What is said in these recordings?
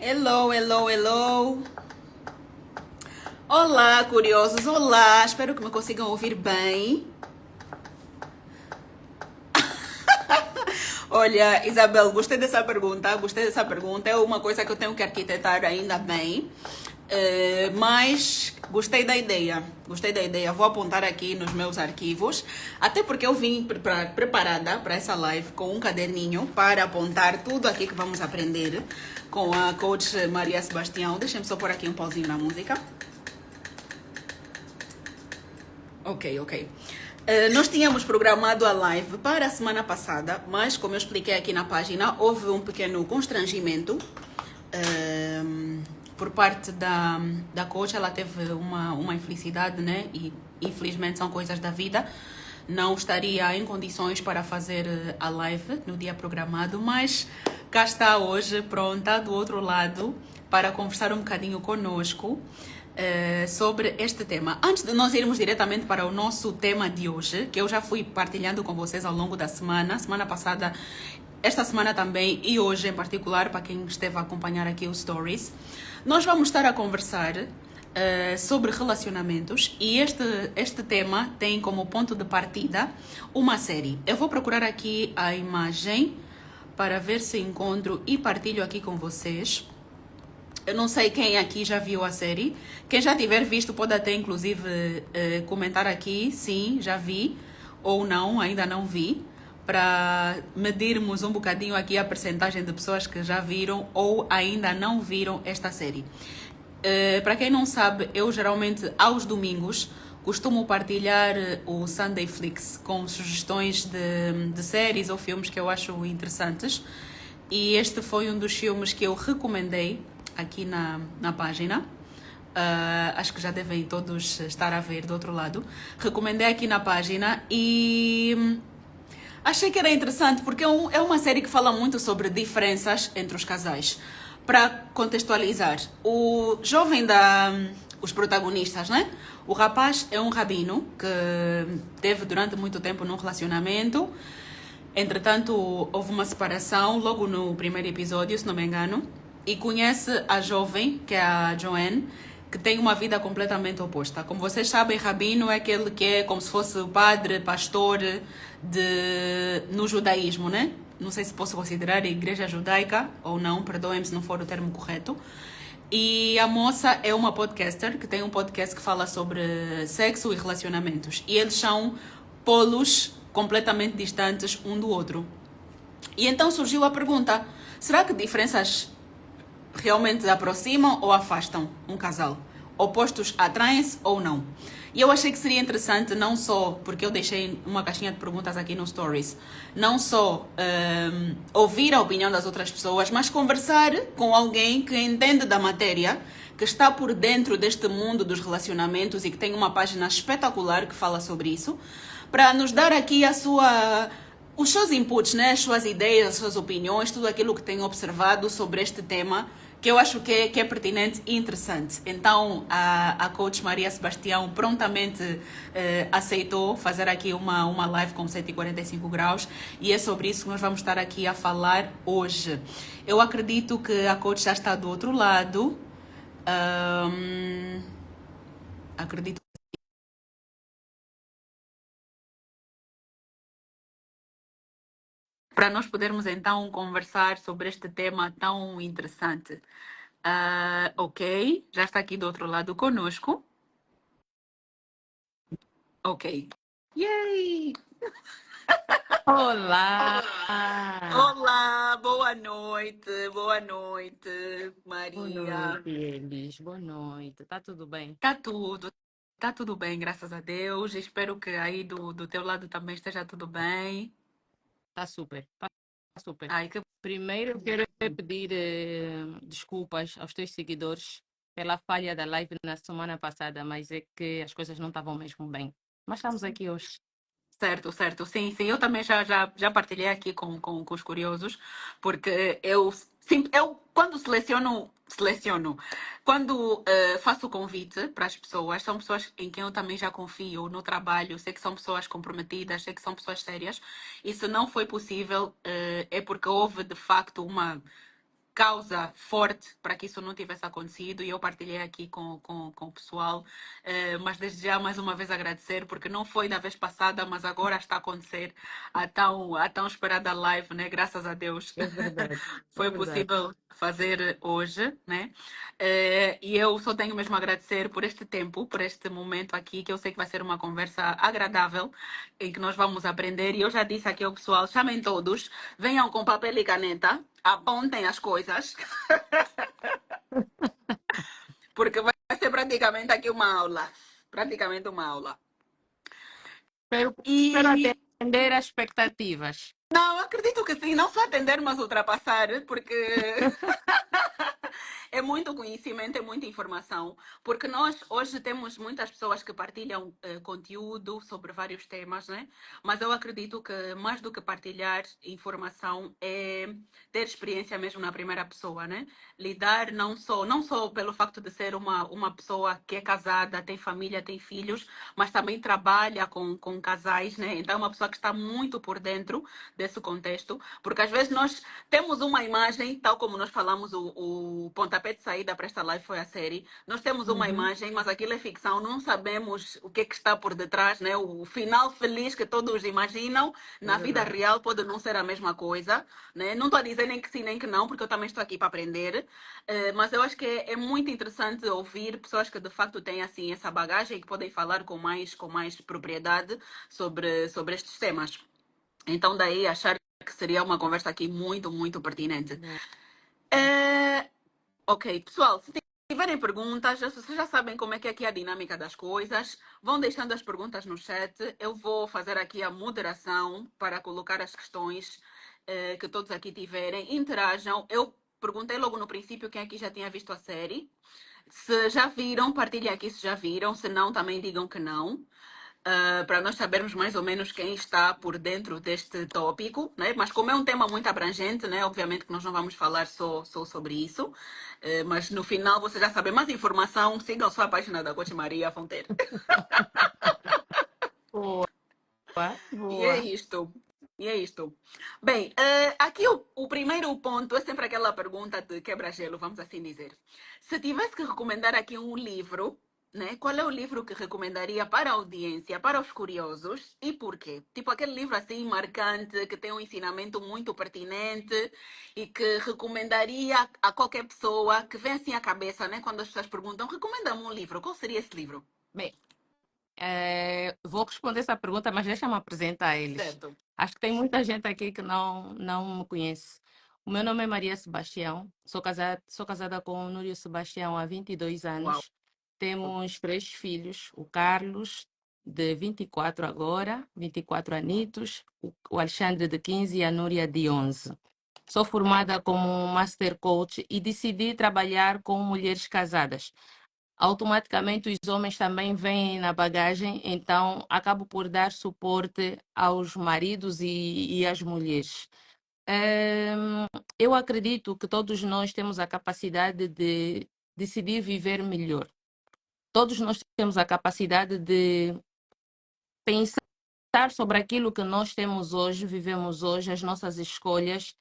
Hello, hello, hello. Olá, curiosos. Olá. Espero que me consigam ouvir bem. Olha, Isabel, gostei dessa pergunta. Gostei dessa pergunta. É uma coisa que eu tenho que arquitetar ainda bem. Mas gostei da ideia. Gostei da ideia. Vou apontar aqui nos meus arquivos. Até porque eu vim preparada para essa live com um caderninho para apontar tudo aqui que vamos aprender com a coach Maria Sebastião. Deixem-me só pôr aqui um pauzinho na música. Ok. Nós tínhamos programado a live para a semana passada, mas como eu expliquei aqui na página, houve um pequeno constrangimento por parte da coach. Ela teve uma infelicidade, né? E infelizmente são coisas da vida. Não estaria em condições para fazer a live no dia programado, mas cá está hoje, pronta, do outro lado, para conversar um bocadinho conosco sobre este tema. Antes de nós irmos diretamente para o nosso tema de hoje, que eu já fui partilhando com vocês ao longo da semana passada, esta semana também e hoje em particular, para quem esteve a acompanhar aqui os stories, nós vamos estar a conversar sobre relacionamentos e este tema tem como ponto de partida uma série. Eu vou procurar aqui a imagem para ver se encontro e partilho aqui com vocês. Eu não sei quem aqui já viu a série. Quem já tiver visto pode até inclusive comentar aqui, sim, já vi, ou não, ainda não vi, para medirmos um bocadinho aqui a percentagem de pessoas que já viram ou ainda não viram esta série. Para quem não sabe, eu geralmente aos domingos costumo partilhar o Sunday Flix com sugestões de séries ou filmes que eu acho interessantes. E este foi um dos filmes que eu recomendei aqui na página. Acho que já devem todos estar a ver do outro lado. Recomendei aqui na página e achei que era interessante porque é uma série que fala muito sobre diferenças entre os casais. Para contextualizar, o jovem os protagonistas, né? O rapaz é um rabino que teve durante muito tempo num relacionamento. Entretanto, houve uma separação logo no primeiro episódio, se não me engano, e conhece a jovem, que é a Joanne, que tem uma vida completamente oposta. Como vocês sabem, rabino é aquele que é como se fosse o padre, pastor no judaísmo, né? Não sei se posso considerar a igreja judaica ou não, perdoem-me se não for o termo correto. E a moça é uma podcaster, que tem um podcast que fala sobre sexo e relacionamentos. E eles são polos completamente distantes um do outro. E então surgiu a pergunta: será que diferenças realmente aproximam ou afastam um casal? Opostos atraem-se ou não? E eu achei que seria interessante, não só porque eu deixei uma caixinha de perguntas aqui no Stories, não só ouvir a opinião das outras pessoas, mas conversar com alguém que entende da matéria, que está por dentro deste mundo dos relacionamentos e que tem uma página espetacular que fala sobre isso, para nos dar aqui os seus inputs, né? As suas ideias, as suas opiniões, tudo aquilo que tem observado sobre este tema, que eu acho que é pertinente e interessante. Então, a coach Maria Sebastião prontamente aceitou fazer aqui uma live com 145 graus e é sobre isso que nós vamos estar aqui a falar hoje. Eu acredito que a coach já está do outro lado. Acredito para nós podermos então conversar sobre este tema tão interessante. Ok, já está aqui do outro lado conosco. Ok. Yay! Olá! Olá, boa noite, Boa Maria. noite, Elis. Boa noite. Tá tudo bem? Tá tudo bem, graças a Deus. Espero que aí do teu lado também esteja tudo bem. Tá super. Tá super. Ai, que Primeiro, eu quero pedir desculpas aos teus seguidores pela falha da live na semana passada, mas é que as coisas não estavam mesmo bem. Mas estamos aqui hoje. certo. Sim. Eu também já partilhei aqui com os curiosos, porque eu quando seleciono, quando faço o convite para as pessoas, são pessoas em quem eu também já confio no trabalho, sei que são pessoas comprometidas, sei que são pessoas sérias, e se não foi possível, é porque houve de facto causa forte para que isso não tivesse acontecido e eu partilhei aqui com o pessoal. Mas desde já, mais uma vez, agradecer, porque não foi da vez passada, mas agora está a acontecer a tão esperada live, né? Graças a Deus É verdade, é foi verdade. possível fazer hoje, né? E eu só tenho mesmo a agradecer por este tempo, por este momento aqui, que eu sei que vai ser uma conversa agradável, em que nós vamos aprender. E eu já disse aqui ao pessoal: chamem todos, venham com papel e caneta, apontem as coisas, porque vai ser praticamente aqui uma aula. Praticamente uma aula. Espero E atender às expectativas. não, acredito que sim, não só atender, mas ultrapassar, porque é muito conhecimento, é muita informação, porque nós hoje temos muitas pessoas que partilham conteúdo sobre vários temas, né? Mas eu acredito que mais do que partilhar informação é ter experiência mesmo na primeira pessoa, né? Lidar não só pelo facto de ser uma pessoa que é casada, tem família, tem filhos, mas também trabalha com casais, né? Então é uma pessoa que está muito por dentro desse contexto, porque às vezes nós temos uma imagem, tal como nós falamos, o pontapé de saída para esta live foi a série. Nós temos uma Uhum, imagem, mas aquilo é ficção, não sabemos o que está por detrás, né? O final feliz que todos imaginam, é na vida verdade. real pode não ser a mesma coisa, né? Não estou a dizer nem que sim, nem que não, porque eu também estou aqui para aprender, mas eu acho que é muito interessante ouvir pessoas que de facto têm assim essa bagagem e que podem falar com mais propriedade sobre estes temas. Então, daí achar que seria uma conversa aqui muito, muito pertinente. Boa. É, ok, pessoal, se tiverem perguntas, vocês já sabem como é que é aqui a dinâmica das coisas. Vão deixando as perguntas no chat. Eu vou fazer aqui a moderação para colocar as questões que todos aqui tiverem. Interajam. Eu perguntei logo no princípio quem aqui já tinha visto a série. Se já viram, partilhem aqui se já viram. Se não, também digam que não. Para nós sabermos mais ou menos quem está por dentro deste tópico, né? Mas como é um tema muito abrangente, né? Obviamente que nós não vamos falar só sobre isso, mas no final você já sabe mais informação, sigam sua página da Coach Maria Fonteira. Boa, E é boa. isto. E é isto. Bem, aqui o primeiro ponto é sempre aquela pergunta de quebra-gelo, vamos assim dizer. Se tivesse que recomendar aqui um livro, né? Qual é o livro que recomendaria para a audiência, para os curiosos e por quê? Tipo aquele livro assim marcante, que tem um ensinamento muito pertinente e que recomendaria a qualquer pessoa que vem assim à cabeça, né? Quando as pessoas perguntam, recomenda-me um livro, qual seria esse livro? Bem, vou responder essa pergunta, mas deixa-me apresentar eles. Certo. Acho que tem muita gente aqui que não me conhece. O meu nome é Maria Sebastião, sou casada com o Núrio Sebastião há 22 Uau. anos. Temos 3 filhos, o Carlos, de 24 agora, 24 anitos, o Alexandre, de 15 e a Núria, de 11. Sou formada como Master Coach e decidi trabalhar com mulheres casadas. Automaticamente os homens também vêm na bagagem, então acabo por dar suporte aos maridos e às mulheres. Eu acredito que todos nós temos a capacidade de decidir viver melhor. Todos nós temos a capacidade de pensar sobre aquilo que nós temos hoje, vivemos hoje, as nossas escolhas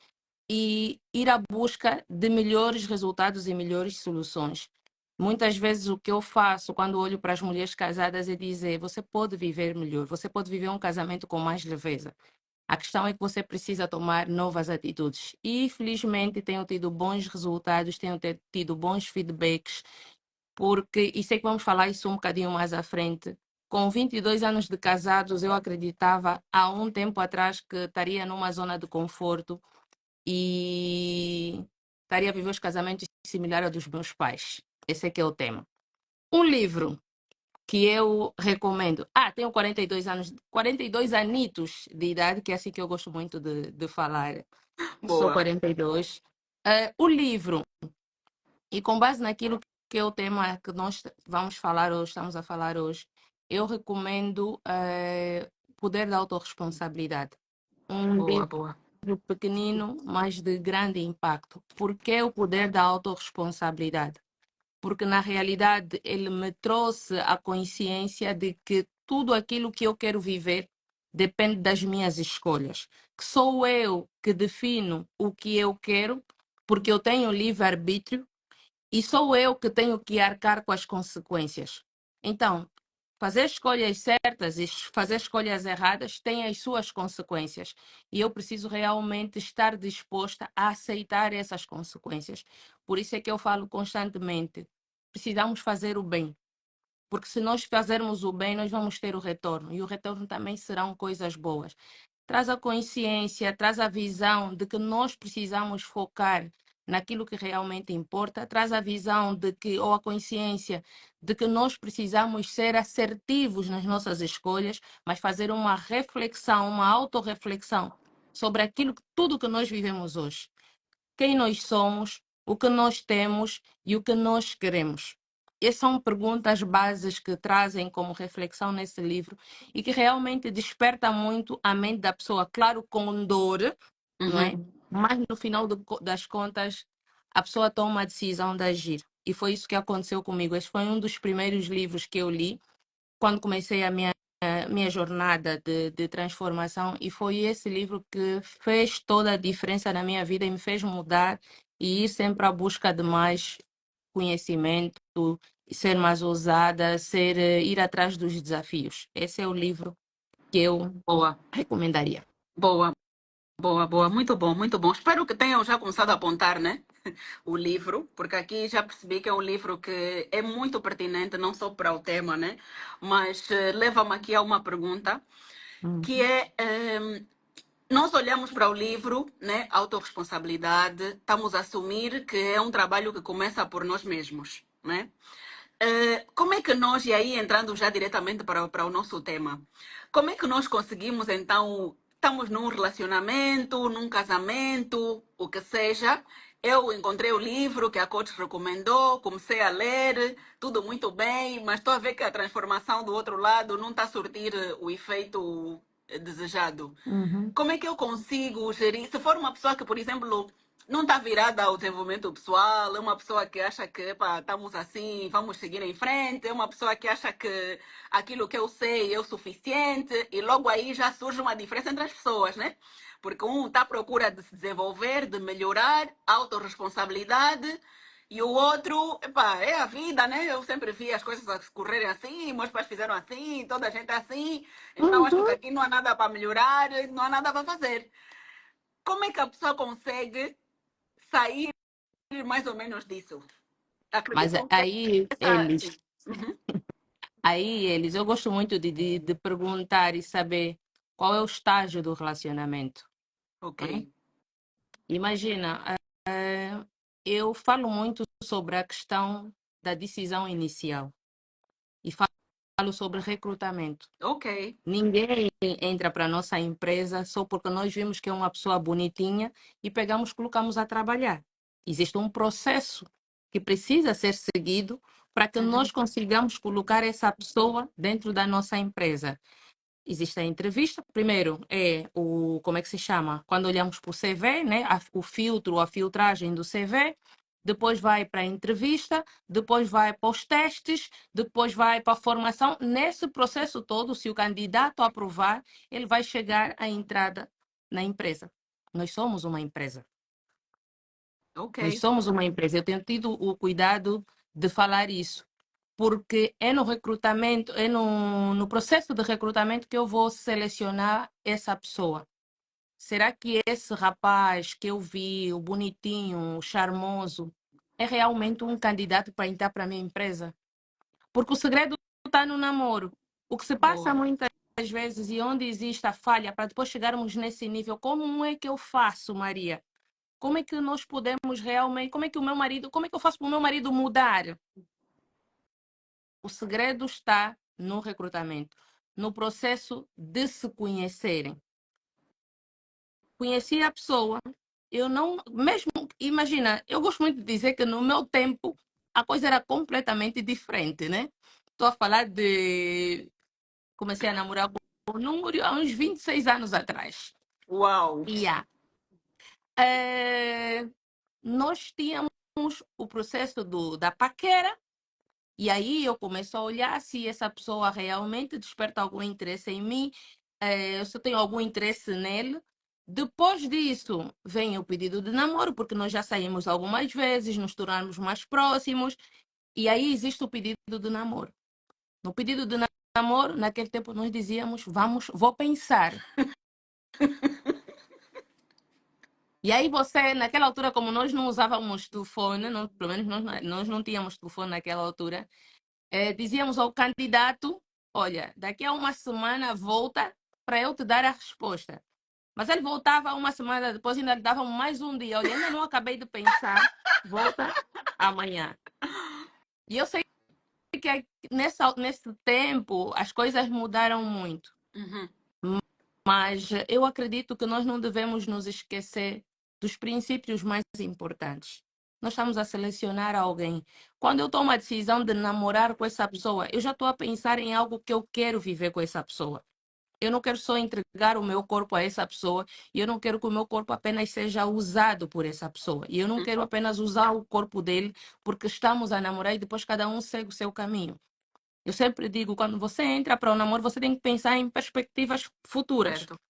e ir à busca de melhores resultados e melhores soluções. Muitas vezes o que eu faço quando olho para as mulheres casadas é dizer: você pode viver melhor, você pode viver um casamento com mais leveza. A questão é que você precisa tomar novas atitudes. E felizmente tenho tido bons resultados, tenho tido bons feedbacks, porque, e sei que vamos falar isso um bocadinho mais à frente. Com 22 anos de casados, eu acreditava há um tempo atrás que estaria numa zona de conforto e estaria a viver os casamentos similares ao dos meus pais. Esse é que é o tema. Um livro que eu recomendo. Tenho 42 anos, 42 anitos de idade, que é assim que eu gosto muito de falar. Sou Boa. 42. O livro, e com base naquilo que é o tema que nós vamos falar hoje, estamos a falar hoje, eu recomendo O Poder da Autorresponsabilidade. Um Boa, livro boa. pequenino, mas de grande impacto. Por que o poder da autorresponsabilidade? Porque na realidade ele me trouxe a consciência de que tudo aquilo que eu quero viver depende das minhas escolhas. Que sou eu que defino o que eu quero, porque eu tenho livre-arbítrio e sou eu que tenho que arcar com as consequências. Então, fazer escolhas certas e fazer escolhas erradas tem as suas consequências. E eu preciso realmente estar disposta a aceitar essas consequências. Por isso é que eu falo constantemente: precisamos fazer o bem. Porque se nós fazermos o bem, nós vamos ter o retorno. E o retorno também serão coisas boas. Traz a consciência, traz a visão de que nós precisamos focar naquilo que realmente importa, traz a visão de que, ou a consciência de que nós precisamos ser assertivos nas nossas escolhas, mas fazer uma reflexão, uma autorreflexão sobre aquilo, tudo que nós vivemos hoje. Quem nós somos, o que nós temos e o que nós queremos. Essas são perguntas básicas que trazem como reflexão nesse livro e que realmente desperta muito a mente da pessoa, claro, com dor, não é? Uhum. Mas no final das contas, a pessoa toma a decisão de agir. E foi isso que aconteceu comigo. Esse foi um dos primeiros livros que eu li quando comecei a minha jornada de transformação, e foi esse livro que fez toda a diferença na minha vida e me fez mudar e ir sempre à busca de mais conhecimento, ser mais ousada, ir atrás dos desafios. Esse é o livro que eu Boa, recomendaria. boa, boa, boa. Muito bom, muito bom. Espero que tenham já começado a apontar, né? O livro, porque aqui já percebi que é um livro que é muito pertinente, não só para o tema, né? Mas leva-me aqui a uma pergunta, que Uhum. é, nós olhamos para o livro, né? Autorresponsabilidade, estamos a assumir que é um trabalho que começa por nós mesmos, né? Como é que nós, e aí entrando já diretamente para o nosso tema, como é que nós conseguimos então, estamos num relacionamento, num casamento, o que seja, eu encontrei o livro que a coach recomendou, comecei a ler, tudo muito bem, mas estou a ver que a transformação do outro lado não está a surtir o efeito desejado. Uhum. Como é que eu consigo gerir? Se for uma pessoa que, por exemplo, não está virada ao desenvolvimento pessoal, é uma pessoa que acha que pá, estamos assim, vamos seguir em frente, é uma pessoa que acha que aquilo que eu sei é o suficiente, e logo aí já surge uma diferença entre as pessoas, né? Porque um está à procura de se desenvolver, de melhorar, autorresponsabilidade, e o outro, epá, é a vida, né? Eu sempre vi as coisas a correrem assim, meus pais fizeram assim, toda a gente é assim, então acho que Uhum. aqui não há nada para melhorar, não há nada para fazer. Como é que a pessoa consegue sair mais ou menos disso? Mas Acreditam que aí essa. eles, Sim. Uhum. eu gosto muito de perguntar e saber qual é o estágio do relacionamento. Ok. Né? Imagina, eu falo muito sobre a questão da decisão inicial e falo sobre recrutamento. Ok. Ninguém entra para a nossa empresa só porque nós vimos que é uma pessoa bonitinha e pegamos, colocamos a trabalhar. Existe um processo que precisa ser seguido para que Uhum. nós consigamos colocar essa pessoa dentro da nossa empresa. Existe a entrevista. Primeiro é como é que se chama? Quando olhamos para o CV, né? O filtro, a filtragem do CV. Depois vai para a entrevista, depois vai para os testes, depois vai para a formação. Nesse processo todo, se o candidato aprovar, ele vai chegar à entrada na empresa. Nós somos uma empresa. Ok. Nós somos uma empresa. Eu tenho tido o cuidado de falar isso, porque é no recrutamento, é no processo de recrutamento que eu vou selecionar essa pessoa. Será que esse rapaz que eu vi, o bonitinho, o charmoso, é realmente um candidato para entrar para a minha empresa? Porque o segredo está no namoro. O que se passa Boa. muitas vezes e onde existe a falha para depois chegarmos nesse nível, como é que eu faço, Maria? Como é que nós podemos realmente, como é que o meu marido, como é que eu faço para o meu marido mudar? O segredo está no recrutamento, no processo de se conhecerem. Conheci a pessoa, eu não, mesmo, imagina, eu gosto muito de dizer que no meu tempo a coisa era completamente diferente, né? Estou a falar de, comecei a namorar com o número há uns 26 anos atrás. Uau. Yeah. Nós tínhamos o processo da paquera. E aí eu começo a olhar se essa pessoa realmente desperta algum interesse em mim, se eu tenho algum interesse nele. Depois disso, vem o pedido de namoro, porque nós já saímos algumas vezes, nos tornamos mais próximos, e aí existe o pedido de namoro. No pedido de namoro, naquele tempo nós dizíamos, vou pensar. E aí você, naquela altura, como nós não usávamos telefone, pelo menos nós não tínhamos telefone naquela altura, dizíamos ao candidato, olha, daqui a uma semana volta para eu te dar a resposta. Mas ele voltava uma semana depois, ainda lhe davam mais um dia. Olha, ainda não acabei de pensar, volta amanhã. E eu sei que nesse tempo as coisas mudaram muito. Uhum. Mas eu acredito que nós não devemos nos esquecer dos princípios mais importantes. Nós estamos a selecionar alguém. Quando eu tomo a decisão de namorar com essa pessoa, eu já estou a pensar em algo que eu quero viver com essa pessoa. Eu não quero só entregar o meu corpo a essa pessoa e eu não quero que o meu corpo apenas seja usado por essa pessoa. E eu não quero apenas usar o corpo dele porque estamos a namorar e depois cada um segue o seu caminho. Eu sempre digo, quando você entra para o namoro, você tem que pensar em perspectivas futuras. Certo.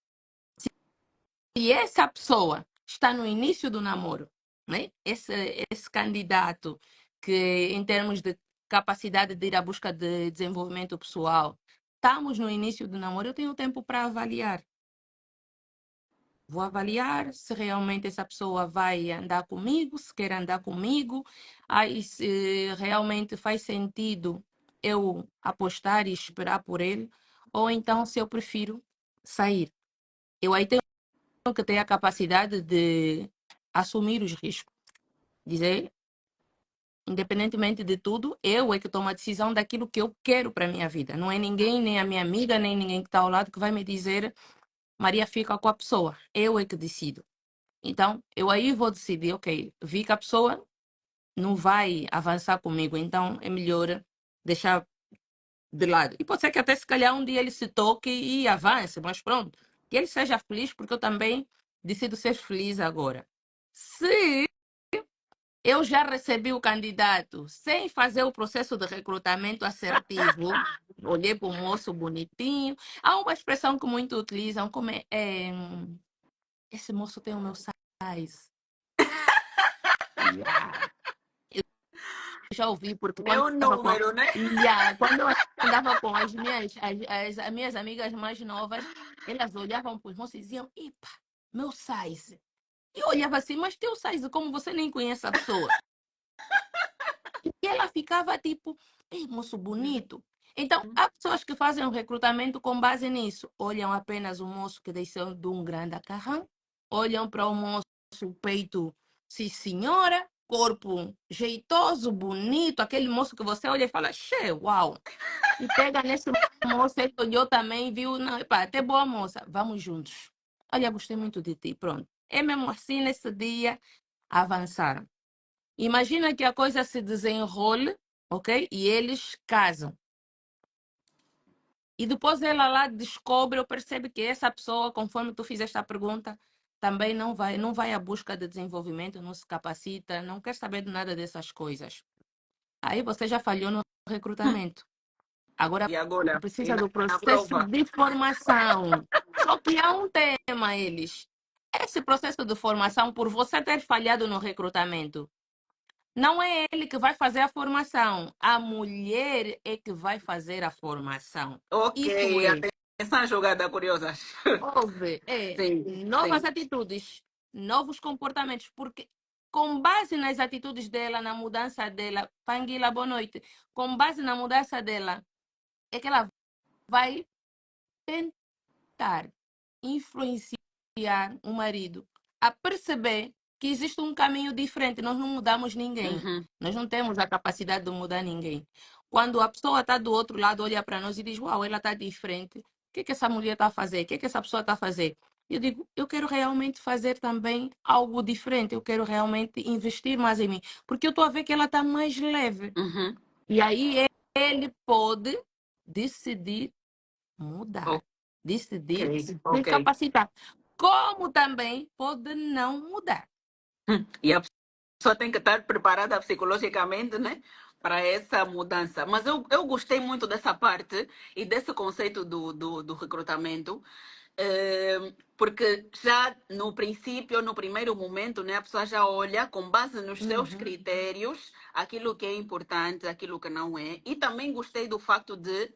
Se essa pessoa está no início do namoro, né? Esse candidato que, em termos de capacidade de ir à busca de desenvolvimento pessoal, estamos no início do namoro, eu tenho tempo para avaliar. Vou avaliar se realmente essa pessoa vai andar comigo, se quer andar comigo, aí se realmente faz sentido eu apostar e esperar por ele, ou então se eu prefiro sair. Eu aí tenho que ter a capacidade de assumir os riscos. Dizer, independentemente de tudo, eu é que tomo a decisão daquilo que eu quero para a minha vida. Não é ninguém, nem a minha amiga, nem ninguém que está ao lado que vai me dizer, Maria, fica com a pessoa. Eu é que decido. Então, eu aí vou decidir, ok, vi que a pessoa não vai avançar comigo, então é melhor deixar de lado. E pode ser que até se calhar um dia ele se toque e avance, mas pronto, que ele seja feliz, porque eu também decido ser feliz agora. Se eu já recebi o candidato sem fazer o processo de recrutamento assertivo, olhei para o moço bonitinho, há uma expressão que muito utilizam, como esse moço tem o meu size. Yeah. Já ouvi, porque quando Meu número, né? quando eu andava com as minhas amigas mais novas, elas olhavam para os moços e diziam, epa, meu size. E eu olhava assim, mas teu size, como você nem conhece a pessoa. E ela ficava tipo, ei, moço bonito. Então, há pessoas que fazem um recrutamento com base nisso. Olham apenas o moço que desceu de um grande acarrão, olham para o moço, o peito, sim senhora, corpo jeitoso, bonito, aquele moço que você olha e fala, che, uau. E pega nesse moço, ele olhou também, viu, não, epá, até boa moça, vamos juntos. Olha, gostei muito de ti, pronto. É mesmo assim, nesse dia, avançaram. Imagina que a coisa se desenrole, ok? E eles casam. E depois ela lá descobre ou percebe que essa pessoa, conforme tu fizeste a pergunta, também não vai à busca de desenvolvimento, não se capacita, não quer saber de nada dessas coisas. Aí você já falhou no recrutamento. Agora E agora? E precisa do na processo prova? de formação. Só que há um tema, eles. Esse processo de formação, por você ter falhado no recrutamento, não é ele que vai fazer a formação. A mulher é que vai fazer a formação. Ok, Isso é, atenção, jogada curiosa. houve, Sim, novas sim. atitudes, novos comportamentos, porque com base nas atitudes dela, na mudança dela, Panguila, boa noite, com base na mudança dela, é que ela vai tentar influenciar o marido a perceber que existe um caminho diferente. Nós não mudamos ninguém. Uhum. Nós não temos a capacidade de mudar ninguém. Quando a pessoa está do outro lado, olha para nós e diz: Uau, ela está diferente. O que essa mulher está a fazer? O que essa pessoa está a fazer? Eu digo: Eu quero realmente fazer também algo diferente. Eu quero realmente investir mais em mim. Porque eu estou a ver que ela está mais leve. Uhum. E aí ele pode decidir mudar, decidir Ok, se ok. capacitar, como também pode não mudar. E a pessoa tem que estar preparada psicologicamente, né? Para essa mudança. Mas eu gostei muito dessa parte e desse conceito do recrutamento. Porque já no princípio, no primeiro momento, né, a pessoa já olha com base nos seus Uhum. critérios aquilo que é importante, aquilo que não é. E também gostei do facto de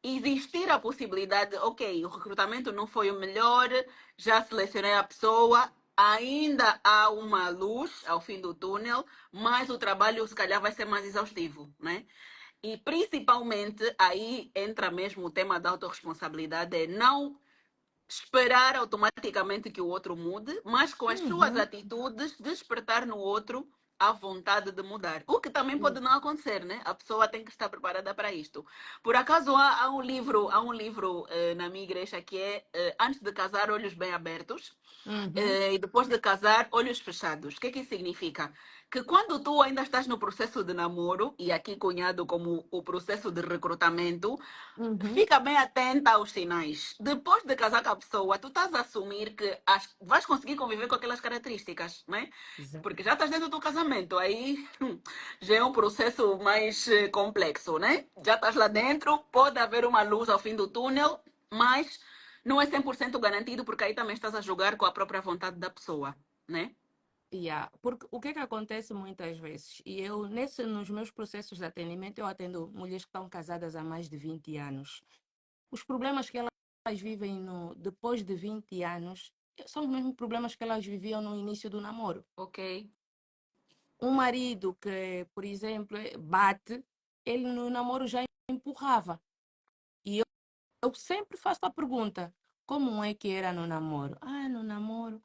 existir a possibilidade, ok, o recrutamento não foi o melhor, já selecionei a pessoa, ainda há uma luz ao fim do túnel, mas o trabalho se calhar vai ser mais exaustivo, né? E principalmente aí entra mesmo o tema da autorresponsabilidade, é não esperar automaticamente que o outro mude, mas com as suas Uhum. atitudes despertar no outro a vontade de mudar. O que também pode não acontecer, né? A pessoa tem que estar preparada para isto. Por acaso há um livro na minha igreja que é Antes de casar, olhos bem abertos. Uhum. E depois de casar, olhos fechados. O que é que isso significa? Que quando tu ainda estás no processo de namoro, e aqui cunhado como o processo de recrutamento, Uhum. fica bem atenta aos sinais. Depois de casar com a pessoa, tu estás a assumir que vais conseguir conviver com aquelas características, né? Exato. Porque já estás dentro do casamento, aí já é um processo mais complexo, né? Já estás lá dentro, pode haver uma luz ao fim do túnel, mas não é 100% garantido, porque aí também estás a jogar com a própria vontade da pessoa, né? Yeah. Porque o que acontece muitas vezes, e eu, nos meus processos de atendimento, eu atendo mulheres que estão casadas há mais de 20 anos. Os problemas que elas vivem depois de 20 anos são os mesmos problemas que elas viviam no início do namoro. Ok. Um marido que, por exemplo, bate, ele no namoro já empurrava. E eu sempre faço a pergunta: como é que era no namoro? Ah, no namoro.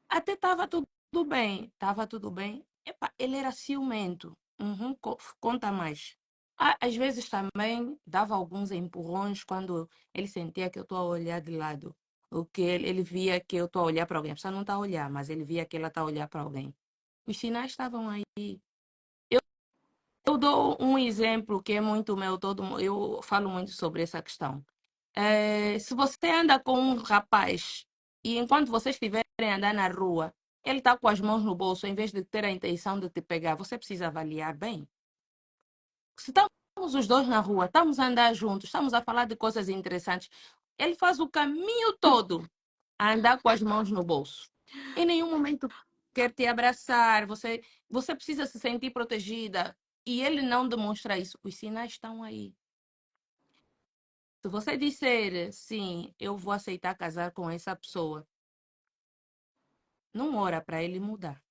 Até estava tudo bem. Estava tudo bem. Epa, ele era ciumento. Uhum, conta mais. Ah, às vezes também dava alguns empurrões quando ele sentia que eu estou a olhar de lado. O que ele via que eu estou a olhar para alguém. A pessoa não está a olhar, mas ele via que ela está a olhar para alguém. Os sinais estavam aí. Eu dou um exemplo que é muito meu, eu falo muito sobre essa questão. Se você anda com um rapaz e enquanto vocês estiverem a andar na rua, ele está com as mãos no bolso, em vez de ter a intenção de te pegar, você precisa avaliar bem. Se estamos os dois na rua, estamos a andar juntos, estamos a falar de coisas interessantes, ele faz o caminho todo a andar com as mãos no bolso. Em nenhum momento quer te abraçar, você precisa se sentir protegida e ele não demonstra isso. Os sinais estão aí. Se você disser sim, eu vou aceitar casar com essa pessoa, não ora para ele mudar.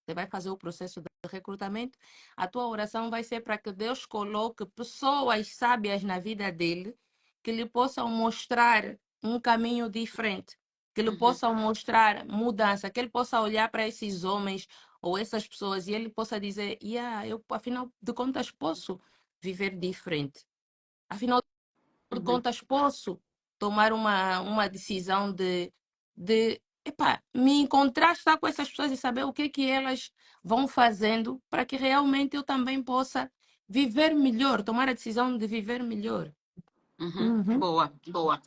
Você vai fazer o processo de recrutamento, a tua oração vai ser para que Deus coloque pessoas sábias na vida dele que lhe possam mostrar um caminho diferente, que lhe Uhum, possam mostrar mudança, que ele possa olhar para esses homens ou essas pessoas e ele possa dizer: yeah, eu afinal de contas posso viver diferente. Afinal de uhum, contas, posso tomar uma decisão epá, me encontrar, estar com essas pessoas e saber o que é que elas vão fazendo para que realmente eu também possa viver melhor, tomar a decisão de viver melhor. uhum. Uhum. Boa, boa.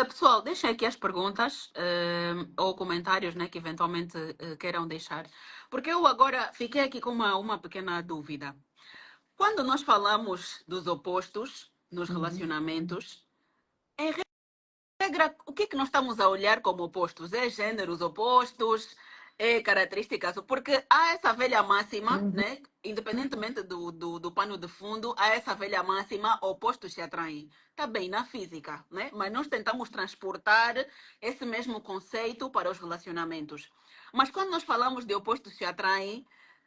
Pessoal, deixem aqui as perguntas ou comentários, né, que eventualmente queiram deixar. Porque eu agora fiquei aqui com uma pequena dúvida. Quando nós falamos dos opostos nos Uhum. relacionamentos, em regra, o que é que nós estamos a olhar como opostos? É gêneros opostos? É características? Porque há essa velha máxima, Uhum. né? Independentemente do pano de fundo, há essa velha máxima, opostos se atraem. Está bem, na física, né? Mas nós tentamos transportar esse mesmo conceito para os relacionamentos. Mas quando nós falamos de opostos se atraem,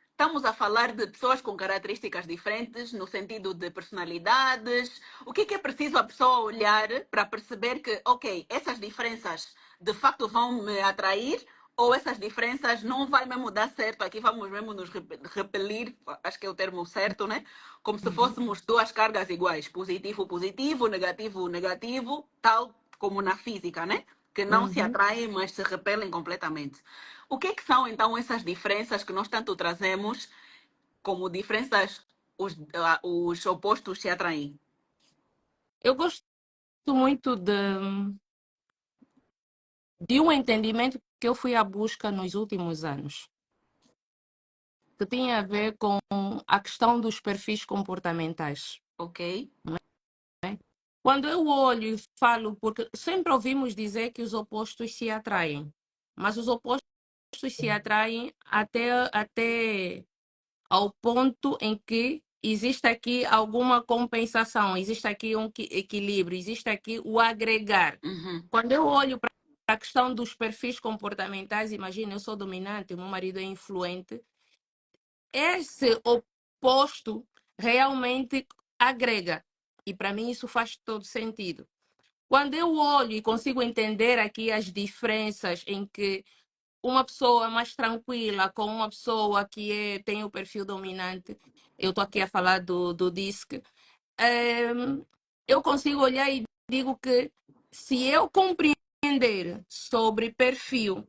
estamos a falar de pessoas com características diferentes, no sentido de personalidades. O que é preciso a pessoa olhar para perceber que, ok, essas diferenças de facto vão me atrair ou essas diferenças não vai mesmo dar certo? Aqui vamos mesmo nos repelir, acho que é o termo certo, né? Como se Uhum. fôssemos duas cargas iguais, positivo, positivo, negativo, negativo, tal como na física, né? Que não se Uhum. atraem, mas se repelem completamente. O que é que são então essas diferenças que nós tanto trazemos como diferenças, os opostos se atraem? Eu gosto muito de um entendimento que eu fui à busca nos últimos anos, que tem a ver com a questão dos perfis comportamentais. Ok? Quando eu olho e falo, porque sempre ouvimos dizer que os opostos se atraem, mas os opostos se atraem até ao ponto em que existe aqui alguma compensação, existe aqui um equilíbrio, existe aqui o agregar. Uhum. Quando eu olho para a questão dos perfis comportamentais, imagina, eu sou dominante, o meu marido é influente, esse oposto realmente agrega. E para mim isso faz todo sentido. Quando eu olho e consigo entender aqui as diferenças em que uma pessoa mais tranquila com uma pessoa que tem o perfil dominante, eu estou aqui a falar do DISC, eu consigo olhar e digo que se eu compreender sobre perfil,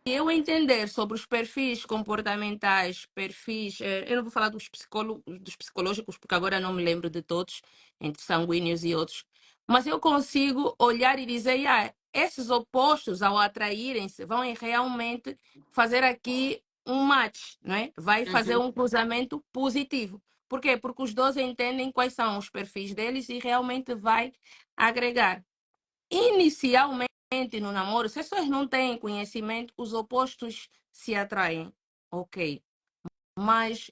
eu entender sobre os perfis comportamentais, perfis, eu não vou falar dos psicológicos, porque agora não me lembro de todos, entre sanguíneos e outros, mas eu consigo olhar e dizer, esses opostos, ao atraírem-se, vão realmente fazer aqui um match, não é? Vai fazer Uhum. um cruzamento positivo. Por quê? Porque os dois entendem quais são os perfis deles e realmente vai agregar. Inicialmente, no namoro, se as pessoas não têm conhecimento, os opostos se atraem. Ok. Mas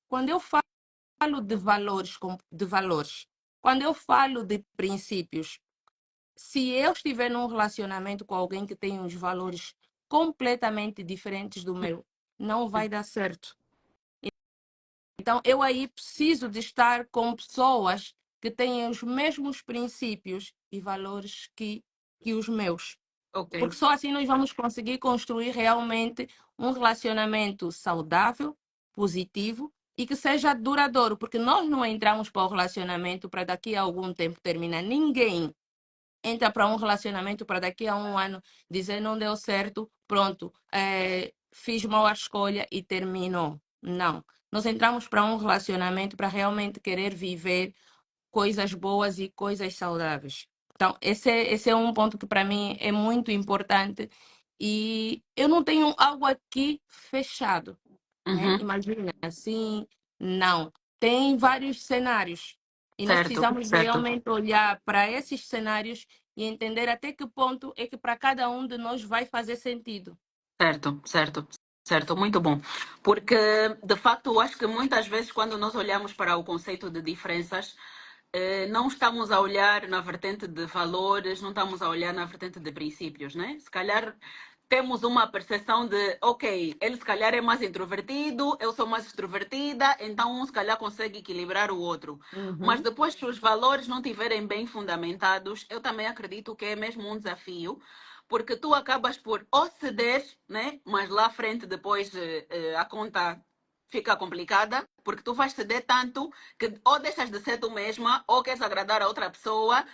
quando eu falo de valores, quando eu falo de princípios, se eu estiver num relacionamento com alguém que tem uns valores completamente diferentes do meu, não vai dar certo. Então, eu aí preciso de estar com pessoas que têm os mesmos princípios e valores que os meus. Ok. Porque só assim nós vamos conseguir construir realmente um relacionamento saudável, positivo e que seja duradouro. Porque nós não entramos para o relacionamento para daqui a algum tempo terminar. Ninguém entra para um relacionamento para daqui a um ano dizer não deu certo, pronto, fiz mal a escolha e terminou. Não. Nós entramos para um relacionamento para realmente querer viver coisas boas e coisas saudáveis. Então, esse é um ponto que para mim é muito importante e eu não tenho algo aqui fechado, né? Uhum. Imagina, assim, não. Tem vários cenários e nós Certo, precisamos certo. realmente olhar para esses cenários e entender até que ponto é que para cada um de nós vai fazer sentido. Certo, certo, certo, muito bom. Porque, de facto, eu acho que muitas vezes, quando nós olhamos para o conceito de diferenças, não estamos a olhar na vertente de valores, não estamos a olhar na vertente de princípios, né? Se calhar temos uma percepção de, ok, ele se calhar é mais introvertido, eu sou mais extrovertida, então um se calhar consegue equilibrar o outro. Mas Uhum, depois, se os valores não estiverem bem fundamentados, eu também acredito que é mesmo um desafio, porque tu acabas por ou ceder, né? Mas lá à frente depois a conta fica complicada, porque tu vais ceder tanto que ou deixas de ser tu mesma, ou queres agradar a outra pessoa,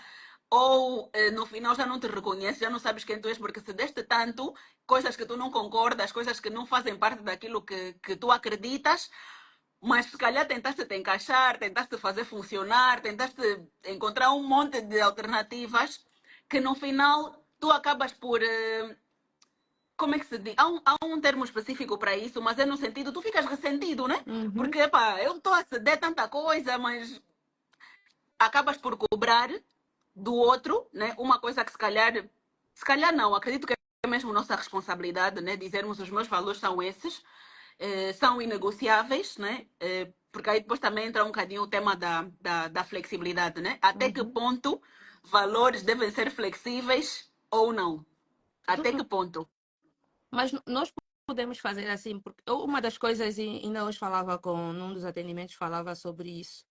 ou no final já não te reconheces, já não sabes quem tu és, porque cedeste tanto, coisas que tu não concordas, coisas que não fazem parte daquilo que tu acreditas, mas se calhar tentaste te encaixar, tentaste fazer funcionar, tentaste encontrar um monte de alternativas que no final tu acabas por. Como é que se diz? Há um termo específico para isso, mas é no sentido, tu ficas ressentido, né? uhum, Porque, pá, eu estou a ceder tanta coisa, mas acabas por cobrar do outro, né? Uma coisa que se calhar não, acredito que é mesmo nossa responsabilidade, né? Dizermos os meus valores são esses, são inegociáveis, né? Porque aí depois também entra um bocadinho o tema da flexibilidade, né? Até que uhum. ponto valores devem ser flexíveis ou não? Até que ponto? Mas nós podemos fazer assim, porque uma das coisas, e ainda hoje falava num dos atendimentos, falava sobre isso.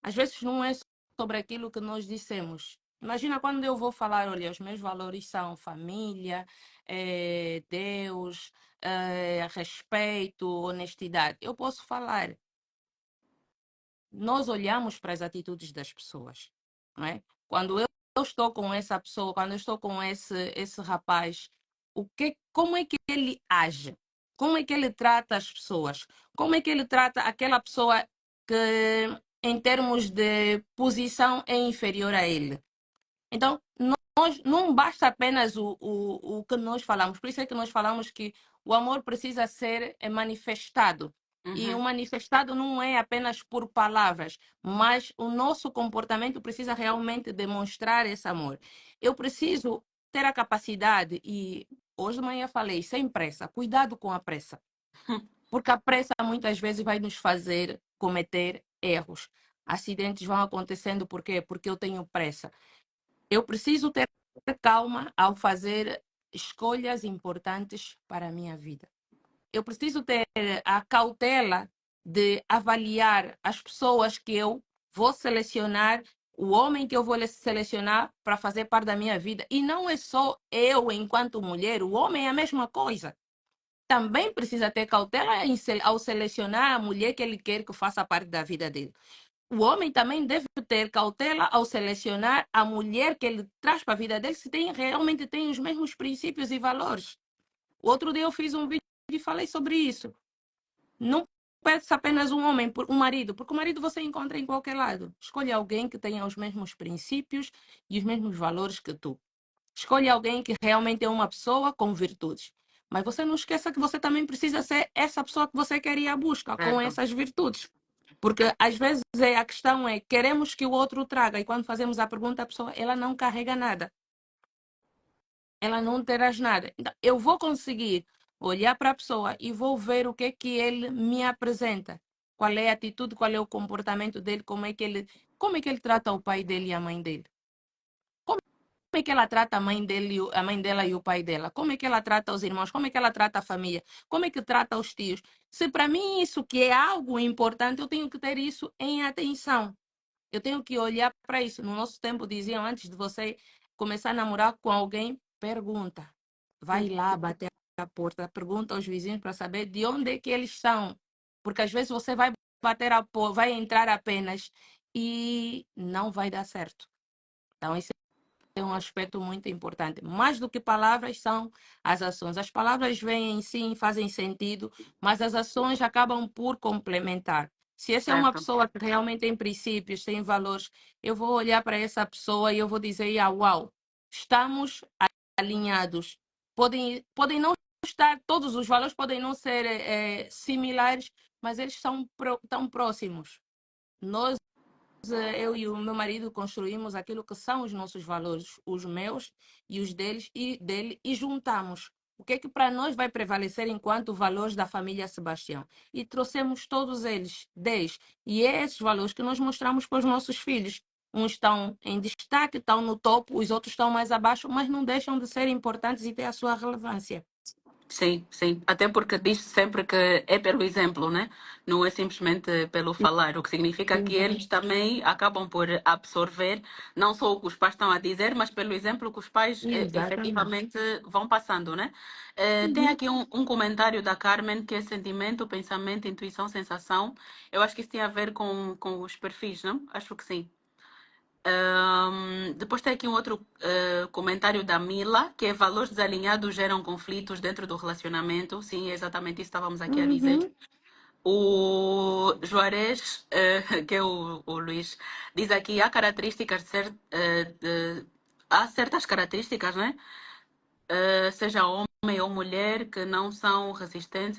Às vezes não é sobre aquilo que nós dissemos. Imagina quando eu vou falar, olha, os meus valores são família, Deus, respeito, honestidade. Eu posso falar. Nós olhamos para as atitudes das pessoas, não é? Quando eu estou com essa pessoa, quando eu estou com esse rapaz, como é que ele age? Como é que ele trata as pessoas? Como é que ele trata aquela pessoa que, em termos de posição, é inferior a ele? Então, nós, não basta apenas o que nós falamos. Por isso é que nós falamos que o amor precisa ser manifestado. E o Uhum. manifestado não é apenas por palavras, mas o nosso comportamento precisa realmente demonstrar esse amor. Eu preciso ter a capacidade, e hoje de manhã falei, sem pressa, cuidado com a pressa. Porque a pressa muitas vezes vai nos fazer cometer erros. Acidentes vão acontecendo, por quê? Porque eu tenho pressa. Eu preciso ter calma ao fazer escolhas importantes para a minha vida. Eu preciso ter a cautela de avaliar as pessoas que eu vou selecionar, o homem que eu vou selecionar para fazer parte da minha vida. E não é só eu enquanto mulher, o homem é a mesma coisa. Também precisa ter cautela ao selecionar a mulher que ele quer que faça parte da vida dele. O homem também deve ter cautela ao selecionar a mulher que ele traz para a vida dele, se realmente tem os mesmos princípios e valores. O outro dia eu fiz um vídeo e falei sobre isso. Não peça apenas um homem, um marido, porque o marido você encontra em qualquer lado. Escolha alguém que tenha os mesmos princípios e os mesmos valores que tu. Escolha alguém que realmente é uma pessoa com virtudes. Mas você não esqueça que você também precisa ser essa pessoa que você quer ir à busca, com Certo. essas virtudes. Porque às vezes a questão é, queremos que o outro traga, e quando fazemos a pergunta, a pessoa ela não carrega nada. Ela não terás nada. Então, eu vou conseguir olhar para a pessoa e vou ver o que é que ele me apresenta. Qual é a atitude, qual é o comportamento dele, como é que ele trata o pai dele e a mãe dele. Como é que ela trata a mãe dele, a mãe dela e o pai dela? Como é que ela trata os irmãos? Como é que ela trata a família? Como é que trata os tios? Se para mim isso que é algo importante, eu tenho que ter isso em atenção. Eu tenho que olhar para isso. No nosso tempo diziam, antes de você começar a namorar com alguém, pergunta. Vai lá bater a porta, pergunta aos vizinhos para saber de onde é que eles são. Porque às vezes você vai bater a porta, vai entrar apenas e não vai dar certo. Então, esse é um aspecto muito importante. Mais do que palavras são as ações. As palavras vêm sim, fazem sentido, mas as ações acabam por complementar. Se essa é uma Certo. pessoa que realmente tem princípios, tem valores, eu vou olhar para essa pessoa e eu vou dizer, ah, uau, estamos alinhados. Podem não estar, todos os valores podem não ser similares, mas eles são tão próximos. Nós eu e o meu marido construímos aquilo que são os nossos valores, os meus e os deles e dele, e juntamos. O que é que para nós vai prevalecer enquanto valores da família Sebastião? E trouxemos todos eles, 10. E é esses valores que nós mostramos para os nossos filhos. Uns estão em destaque, estão no topo, os outros estão mais abaixo, mas não deixam de ser importantes e ter a sua relevância. Sim, sim. Até porque diz sempre que é pelo exemplo, né? Não é simplesmente pelo falar, o que significa que eles também acabam por absorver não só o que os pais estão a dizer, mas pelo exemplo que os pais Exatamente. efetivamente vão passando, né? Tem Uhum. aqui um comentário da Carmen que é sentimento, pensamento, intuição, sensação. Eu acho que isso tem a ver com os perfis, não? Acho que sim. Depois tem aqui um outro comentário da Mila, que é valores desalinhados geram conflitos dentro do relacionamento. Sim, é exatamente isso que estávamos aqui a dizer. Uhum. O Juarez, que é o Luís, diz aqui, há características há certas características, né? Seja homem ou mulher, que não são resistentes.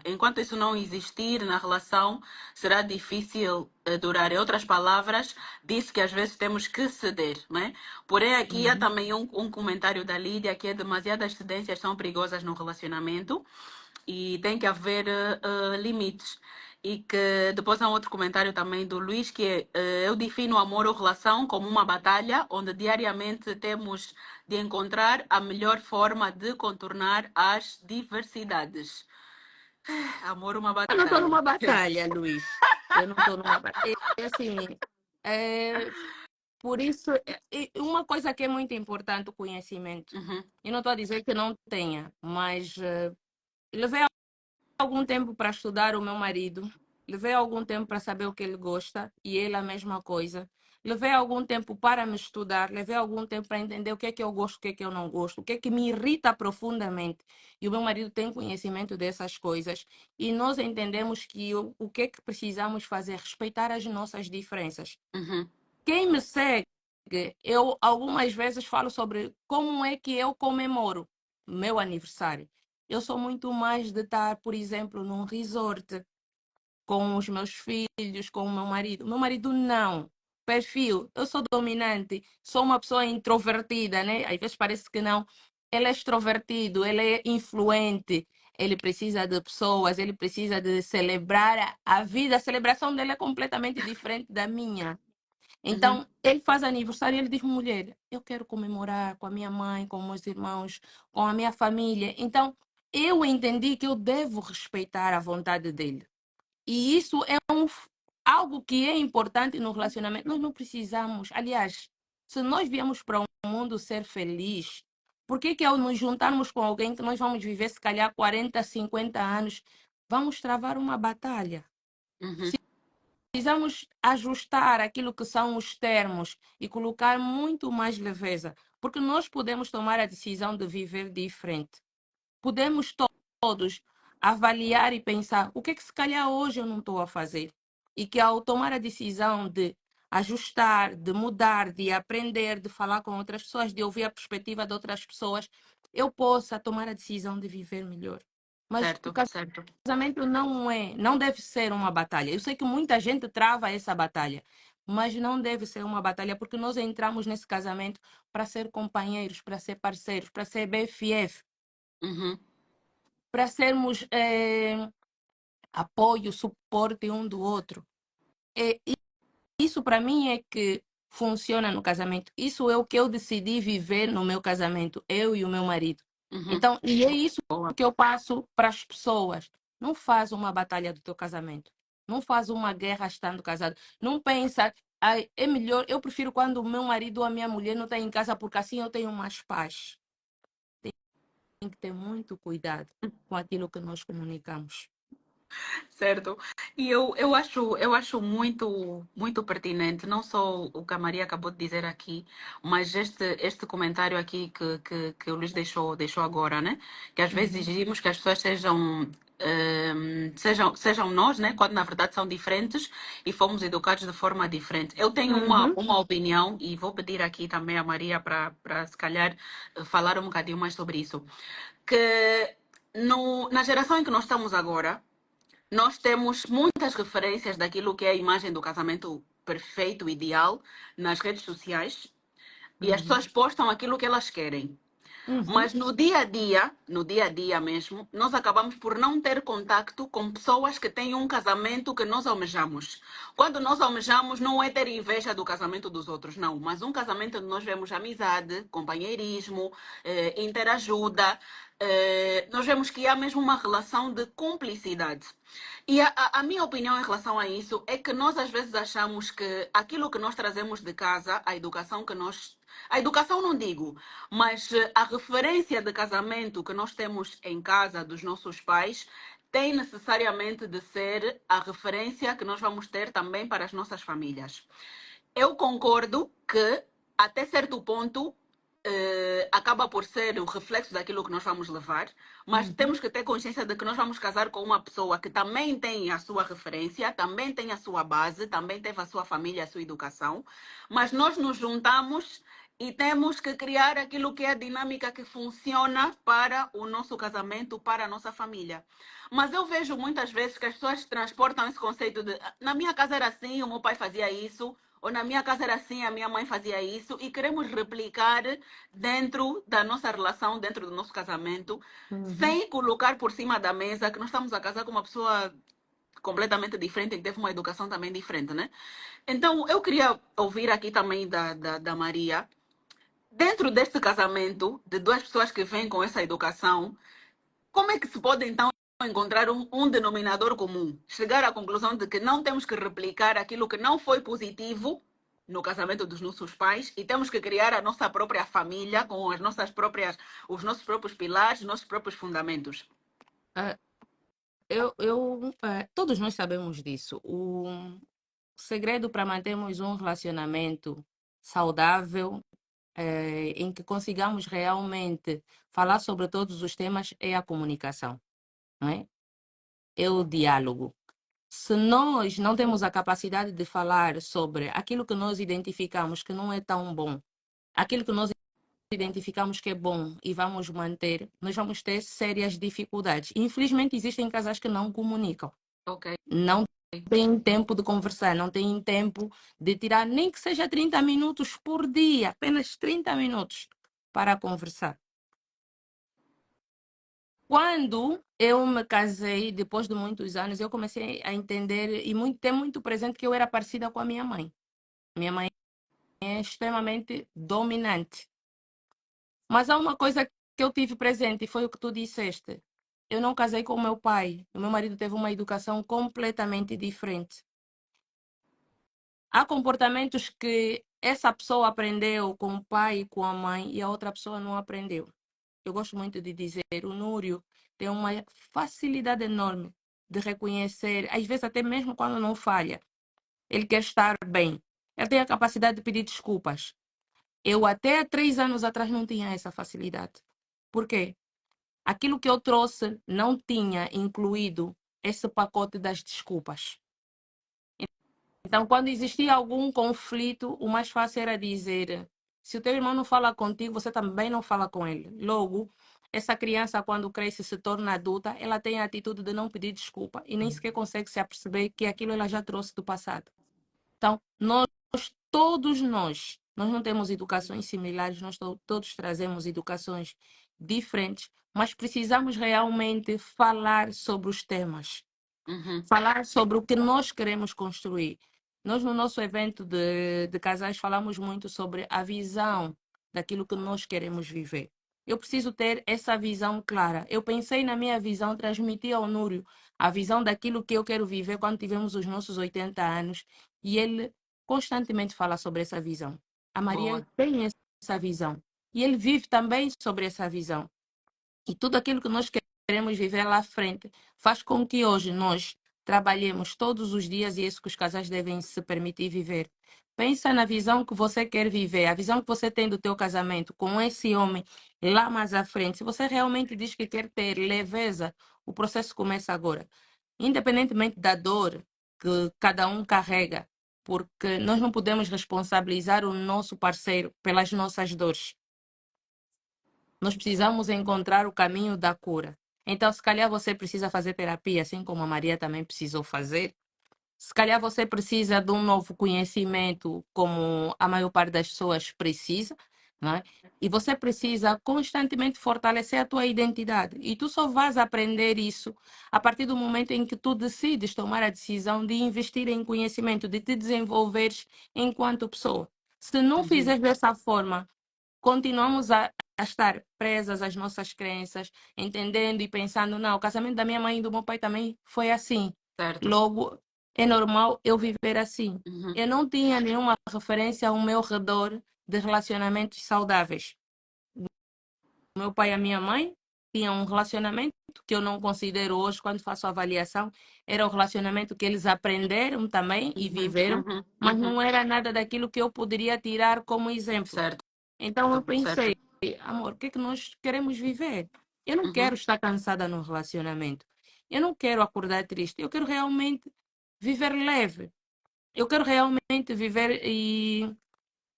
Enquanto isso não existir na relação, será difícil durar. Em outras palavras, disse que às vezes temos que ceder, né? Porém, aqui há Uhum. também um comentário da Lídia que é demasiadas cedências são perigosas no relacionamento e tem que haver limites. E que depois há um outro comentário também do Luís que é eu defino amor ou relação como uma batalha onde diariamente temos de encontrar a melhor forma de contornar as diversidades. Amor uma Eu não estou batalha. numa batalha, Luiz. Eu não estou numa batalha. Assim, é, por isso, uma coisa que é muito importante, o conhecimento. Uhum, Eu não estou a dizer que não tenha, mas levei algum tempo para estudar o meu marido, levei algum tempo para saber o que ele gosta e ele a mesma coisa. Levei algum tempo para me estudar, levei algum tempo para entender o que é que eu gosto, o que é que eu não gosto, o que é que me irrita profundamente. E o meu marido tem conhecimento dessas coisas e nós entendemos que o que é que precisamos fazer, respeitar as nossas diferenças. uhum, Quem me segue, eu algumas vezes falo sobre como é que eu comemoro meu aniversário. Eu sou muito mais de estar, por exemplo, num resort. com os meus filhos, com o meu marido. O meu marido não. Perfil, eu sou dominante, sou uma pessoa introvertida, né? Às vezes parece que não. Ele é extrovertido, ele é influente, ele precisa de pessoas, ele precisa de celebrar a vida. A celebração dele é completamente diferente da minha. Uhum. Então, ele faz aniversário e ele diz, mulher, eu quero comemorar com a minha mãe, com meus irmãos, com a minha família. Então, eu entendi que eu devo respeitar a vontade dele. E isso é algo que é importante no relacionamento. Nós não precisamos, aliás, se nós viemos para um mundo ser feliz, por que que ao nos juntarmos com alguém que nós vamos viver se calhar 40, 50 anos, vamos travar uma batalha? Uhum. Precisamos ajustar aquilo que são os termos e colocar muito mais leveza, porque nós podemos tomar a decisão de viver diferente. Podemos todos avaliar e pensar o que é que se calhar hoje eu não estou a fazer. E que ao tomar a decisão de ajustar, de mudar, de aprender, de falar com outras pessoas, de ouvir a perspectiva de outras pessoas, eu possa tomar a decisão de viver melhor. Mas o Certo, certo. casamento não deve ser uma batalha. Eu sei que muita gente trava essa batalha, mas não deve ser uma batalha porque nós entramos nesse casamento para ser companheiros, para ser parceiros, para ser BFF, Uhum. para sermos apoio, suporte um do outro. E isso para mim é que funciona no casamento. Isso é o que eu decidi viver no meu casamento, eu e o meu marido. Uhum. Então, e é isso Boa. que eu passo para as pessoas. Não faz uma batalha do teu casamento. Não faz uma guerra estando casado. Não pensa, "Ai, é melhor, eu prefiro quando o meu marido ou a minha mulher não está em casa porque assim eu tenho mais paz." Tem que ter muito cuidado com aquilo que nós comunicamos. Certo. E eu acho muito pertinente, não só o que a Maria acabou de dizer aqui, mas este comentário aqui que o Luís deixou agora, né? Que às vezes Uhum, exigimos que as pessoas sejam nós, né? Quando na verdade são diferentes e fomos educados de forma diferente. Eu tenho uhum, uma opinião e vou pedir aqui também a Maria para se calhar falar um bocadinho mais sobre isso. Que na geração em que nós estamos agora, nós temos muitas referências daquilo que é a imagem do casamento perfeito, ideal, nas redes sociais, e as uhum, pessoas postam aquilo que elas querem. uhum, Mas no dia a dia mesmo, nós acabamos por não ter contacto com pessoas que têm um casamento que nós almejamos. Quando nós almejamos, não é ter inveja do casamento dos outros, não, mas um casamento onde nós vemos amizade, companheirismo, interajuda. Nós vemos que há mesmo uma relação de cumplicidade. E a minha opinião em relação a isso é que nós às vezes achamos que aquilo que nós trazemos de casa, a educação que nós. A educação não digo, mas a referência de casamento que nós temos em casa dos nossos pais tem necessariamente de ser a referência que nós vamos ter também para as nossas famílias. Eu concordo que, até certo ponto, acaba por ser o reflexo daquilo que nós vamos levar, mas uhum. temos que ter consciência de que nós vamos casar com uma pessoa que também tem a sua referência, também tem a sua base, também teve a sua família, a sua educação, mas nós nos juntamos e temos que criar aquilo que é a dinâmica que funciona para o nosso casamento, para a nossa família. Mas eu vejo muitas vezes que as pessoas transportam esse conceito de na minha casa era assim, o meu pai fazia isso, ou na minha casa era assim, a minha mãe fazia isso, e queremos replicar dentro da nossa relação, dentro do nosso casamento, Uhum. sem colocar por cima da mesa que nós estamos a casar com uma pessoa completamente diferente, que teve uma educação também diferente, né? Então, eu queria ouvir aqui também da Maria, dentro deste casamento, de duas pessoas que vêm com essa educação, como é que se pode então encontrar um denominador comum? Chegar à conclusão de que não temos que replicar aquilo que não foi positivo no casamento dos nossos pais e temos que criar a nossa própria família com os nossos próprios pilares, os nossos próprios fundamentos. Ah, todos nós sabemos disso. O segredo para mantermos um relacionamento saudável, em que consigamos realmente falar sobre todos os temas, é a comunicação, não é? É o diálogo. Se nós não temos a capacidade de falar sobre aquilo que nós identificamos que não é tão bom, aquilo que nós identificamos que é bom e vamos manter, nós vamos ter sérias dificuldades. Infelizmente, existem casais que não comunicam. Ok. Não têm tempo de conversar, não têm tempo de tirar, nem que seja 30 minutos por dia, apenas 30 minutos para conversar. Quando eu me casei, depois de muitos anos, eu comecei a entender e ter muito presente que eu era parecida com a minha mãe. Minha mãe é extremamente dominante. Mas há uma coisa que eu tive presente e foi o que tu disseste. Eu não casei com o meu pai. O meu marido teve uma educação completamente diferente. Há comportamentos que essa pessoa aprendeu com o pai e com a mãe e a outra pessoa não aprendeu. Eu gosto muito de dizer, o Núrio tem uma facilidade enorme de reconhecer, às vezes até mesmo quando não falha. Ele quer estar bem. Ele tem a capacidade de pedir desculpas. Eu até há 3 anos atrás não tinha essa facilidade. Por quê? Aquilo que eu trouxe não tinha incluído esse pacote das desculpas. Então, quando existia algum conflito, o mais fácil era dizer: se o teu irmão não fala contigo, você também não fala com ele. Logo, essa criança, quando cresce e se torna adulta, ela tem a atitude de não pedir desculpa e nem sequer consegue se aperceber que aquilo ela já trouxe do passado. Então, todos nós não temos educações similares, nós todos trazemos educações diferentes, mas precisamos realmente falar sobre os temas, falar sobre o que nós queremos construir. Nós, no nosso evento de casais, falamos muito sobre a visão daquilo que nós queremos viver. Eu preciso ter essa visão clara. Eu pensei na minha visão, transmiti ao Núrio a visão daquilo que eu quero viver quando tivemos os nossos 80 anos e ele constantemente fala sobre essa visão. A Maria Boa. tem essa visão e ele vive também sobre essa visão. E tudo aquilo que nós queremos viver lá à frente faz com que hoje nós trabalhemos todos os dias e é isso que os casais devem se permitir viver. Pensa na visão que você quer viver, a visão que você tem do teu casamento com esse homem lá mais à frente. Se você realmente diz que quer ter leveza, o processo começa agora. Independentemente da dor que cada um carrega, porque nós não podemos responsabilizar o nosso parceiro pelas nossas dores. Nós precisamos encontrar o caminho da cura. Então, se calhar você precisa fazer terapia, assim como a Maria também precisou fazer. Se calhar você precisa de um novo conhecimento, como a maior parte das pessoas precisa, não é? E você precisa constantemente fortalecer a tua identidade. E tu só vais aprender isso a partir do momento em que tu decides tomar a decisão de investir em conhecimento, de te desenvolveres enquanto pessoa. Se não fizeres dessa forma, continuamos a estar presas às nossas crenças, entendendo e pensando, não, o casamento da minha mãe e do meu pai também foi assim. Certo. Logo, é normal eu viver assim. Eu não tinha nenhuma referência ao meu redor de relacionamentos saudáveis. Meu pai e a minha mãe tinham um relacionamento que eu não considero hoje, quando faço a avaliação, era o relacionamento que eles aprenderam também e viveram, mas não era nada daquilo que eu poderia tirar como exemplo. Certo. Então eu pensei, Certo. amor, o que é que nós queremos viver? Eu não quero estar cansada no relacionamento. Eu não quero acordar triste. Eu quero realmente viver leve. Eu quero realmente viver e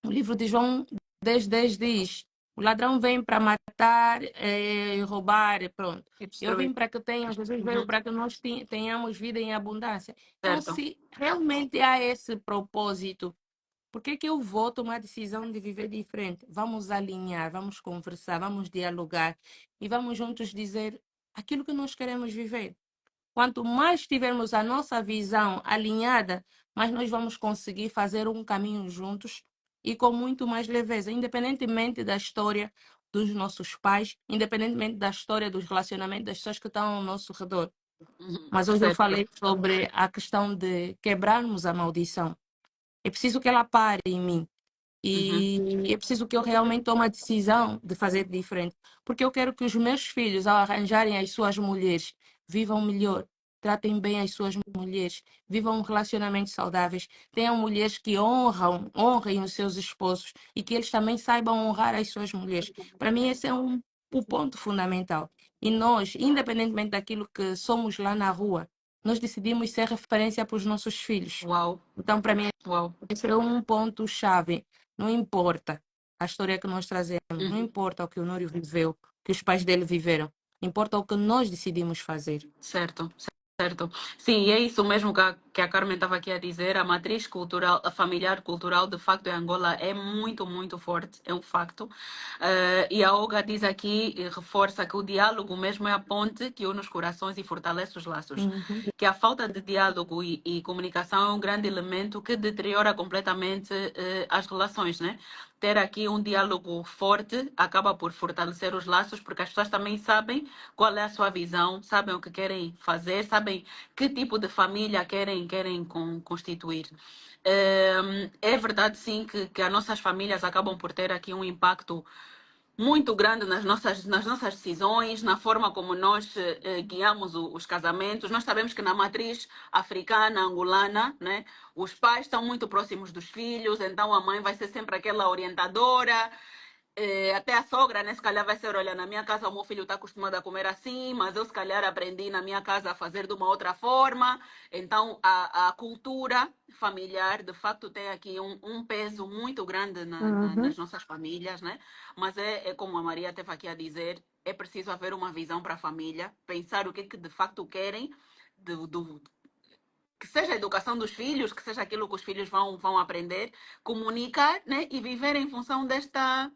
o livro de João 10:10 diz: o ladrão vem para matar, roubar, e pronto. Eu vim para que tenham, Jesus veio para que nós tenhamos vida em abundância. Então, Certo. se realmente há esse propósito, por que que eu vou tomar a decisão de viver diferente? Vamos alinhar, vamos conversar, vamos dialogar e vamos juntos dizer aquilo que nós queremos viver. Quanto mais tivermos a nossa visão alinhada, mais nós vamos conseguir fazer um caminho juntos e com muito mais leveza, independentemente da história dos nossos pais, independentemente da história dos relacionamentos das pessoas que estão ao nosso redor. Mas hoje eu Certo. falei sobre a questão de quebrarmos a maldição. É preciso que ela pare em mim. E é preciso que eu realmente tome a decisão de fazer diferente. Porque eu quero que os meus filhos, ao arranjarem as suas mulheres, vivam melhor, tratem bem as suas mulheres, vivam relacionamentos saudáveis, tenham mulheres que honrem os seus esposos e que eles também saibam honrar as suas mulheres. Para mim, esse é o ponto fundamental. E nós, independentemente daquilo que somos lá na rua, nós decidimos ser referência para os nossos filhos. Uau. Então, para mim, Uau. esse é um ponto-chave. Não importa a história que nós trazemos, não importa o que o Núrio viveu, que os pais dele viveram. Importa o que nós decidimos fazer. Certo. Certo. Sim, e é isso mesmo que a Carmen estava aqui a dizer. A matriz cultural, a familiar cultural, de facto, em Angola é muito, muito forte, é um facto. E a Olga diz aqui, e reforça que o diálogo mesmo é a ponte que une os corações e fortalece os laços. Uhum. Que a falta de diálogo e comunicação é um grande elemento que deteriora completamente as relações, né? Ter aqui um diálogo forte acaba por fortalecer os laços, porque as pessoas também sabem qual é a sua visão, sabem o que querem fazer, sabem que tipo de família querem constituir. É verdade, sim, que as nossas famílias acabam por ter aqui um impacto muito grande nas nossas decisões, na forma como nós guiamos os casamentos. Nós sabemos que na matriz africana, angolana, né, os pais estão muito próximos dos filhos, então a mãe vai ser sempre aquela orientadora, até a sogra, né? Se calhar vai ser, olha, na minha casa o meu filho está acostumado a comer assim, mas eu se calhar aprendi na minha casa a fazer de uma outra forma. Então, a cultura familiar, de facto, tem aqui um peso muito grande Uhum. nas nossas famílias, né? Mas é como a Maria teve aqui a dizer, é preciso haver uma visão para a família, pensar o que de facto querem, do, que seja a educação dos filhos, que seja aquilo que os filhos vão aprender, comunicar, né, e viver em função desta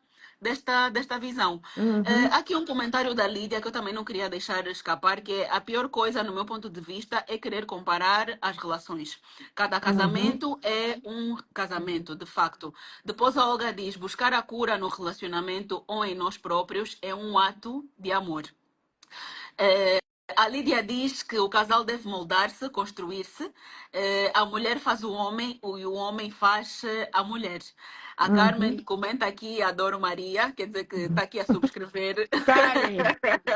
visão. Uhum. Aqui um comentário da Lídia que eu também não queria deixar escapar, que é a pior coisa, no meu ponto de vista, é querer comparar as relações. Cada Uhum. casamento é um casamento, de facto. Depois a Olga diz, buscar a cura no relacionamento ou em nós próprios é um ato de amor. A Lídia diz que o casal deve moldar-se, construir-se. A mulher faz o homem e o homem faz a mulher. A Uhum. Carmen comenta aqui, adoro Maria, quer dizer que está aqui a subscrever. Karen,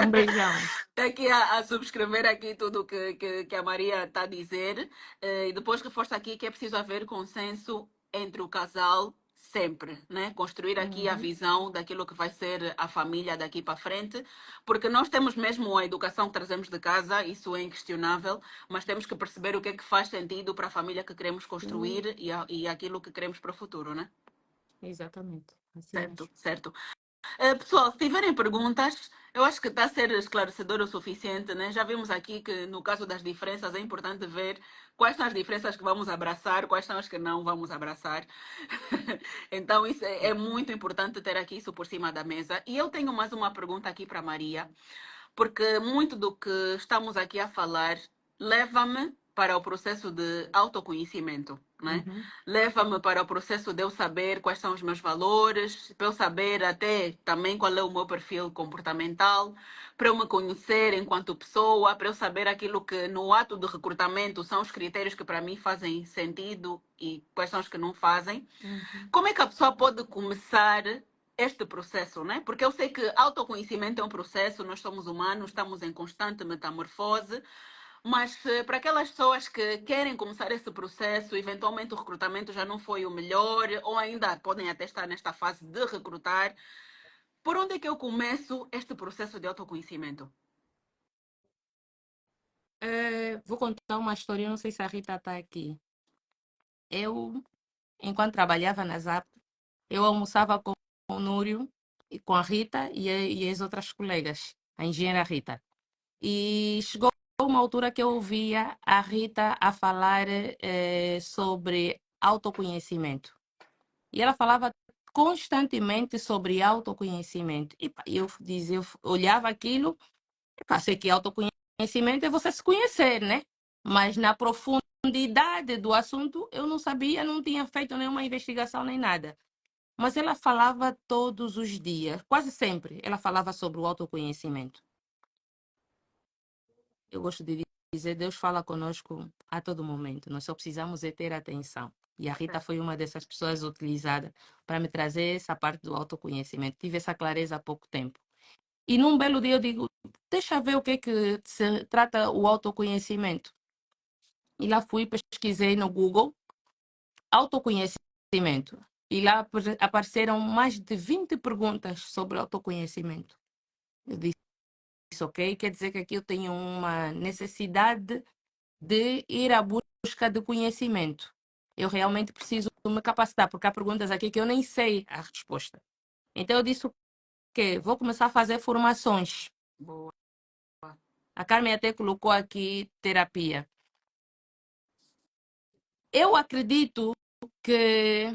um beijão. Está aqui a subscrever aqui tudo que a Maria está a dizer. E depois reforça aqui que é preciso haver consenso entre o casal sempre, né? Construir aqui a Uhum. visão daquilo que vai ser a família daqui para frente, porque nós temos mesmo a educação que trazemos de casa, isso é inquestionável, mas temos que perceber o que é que faz sentido para a família que queremos Sim, construir e aquilo que queremos para o futuro, né? exatamente. Assim Certo, mesmo. certo. Pessoal, se tiverem perguntas, eu acho que está a ser esclarecedor o suficiente, né? Já vimos aqui que no caso das diferenças é importante ver quais são as diferenças que vamos abraçar, quais são as que não vamos abraçar. Então, isso é muito importante ter aqui isso por cima da mesa. E eu tenho mais uma pergunta aqui para Maria, porque muito do que estamos aqui a falar leva-me para o processo de autoconhecimento, né? Uhum. Leva-me para o processo de eu saber quais são os meus valores, para eu saber até também qual é o meu perfil comportamental, para eu me conhecer enquanto pessoa, para eu saber aquilo que no ato de recrutamento são os critérios que para mim fazem sentido e quais são os que não fazem. Uhum. Como é que a pessoa pode começar este processo, né? Porque eu sei que autoconhecimento é um processo, nós somos humanos, estamos em constante metamorfose, mas para aquelas pessoas que querem começar esse processo, eventualmente o recrutamento já não foi o melhor, ou ainda podem até estar nesta fase de recrutar, por onde é que eu começo este processo de autoconhecimento? Vou contar uma história, eu não sei se a Rita está aqui. Eu, enquanto trabalhava na ZAP, eu almoçava com o Núrio, e com a Rita e as outras colegas, a engenheira Rita. E chegou uma altura que eu ouvia a Rita a falar sobre autoconhecimento. E ela falava constantemente sobre autoconhecimento. E pá, eu dizia, eu olhava aquilo, pá, sei que autoconhecimento é você se conhecer, né? Mas na profundidade do assunto eu não sabia, não tinha feito nenhuma investigação nem nada. Mas ela falava todos os dias, quase sempre, ela falava sobre o autoconhecimento. Eu gosto de dizer, Deus fala conosco a todo momento, nós só precisamos é ter atenção. E a Rita foi uma dessas pessoas utilizadas para me trazer essa parte do autoconhecimento. Tive essa clareza há pouco tempo. E num belo dia eu digo, deixa ver o que é que se trata o autoconhecimento. E lá fui, pesquisei no Google, autoconhecimento. E lá apareceram mais de 20 perguntas sobre autoconhecimento. Eu disse, ok, quer dizer que aqui eu tenho uma necessidade de ir à busca de conhecimento. Eu realmente preciso me capacitar, porque há perguntas aqui que eu nem sei a resposta. Então eu disse o quê? Vou começar a fazer formações. Boa. A Carmen até colocou aqui terapia. Eu acredito que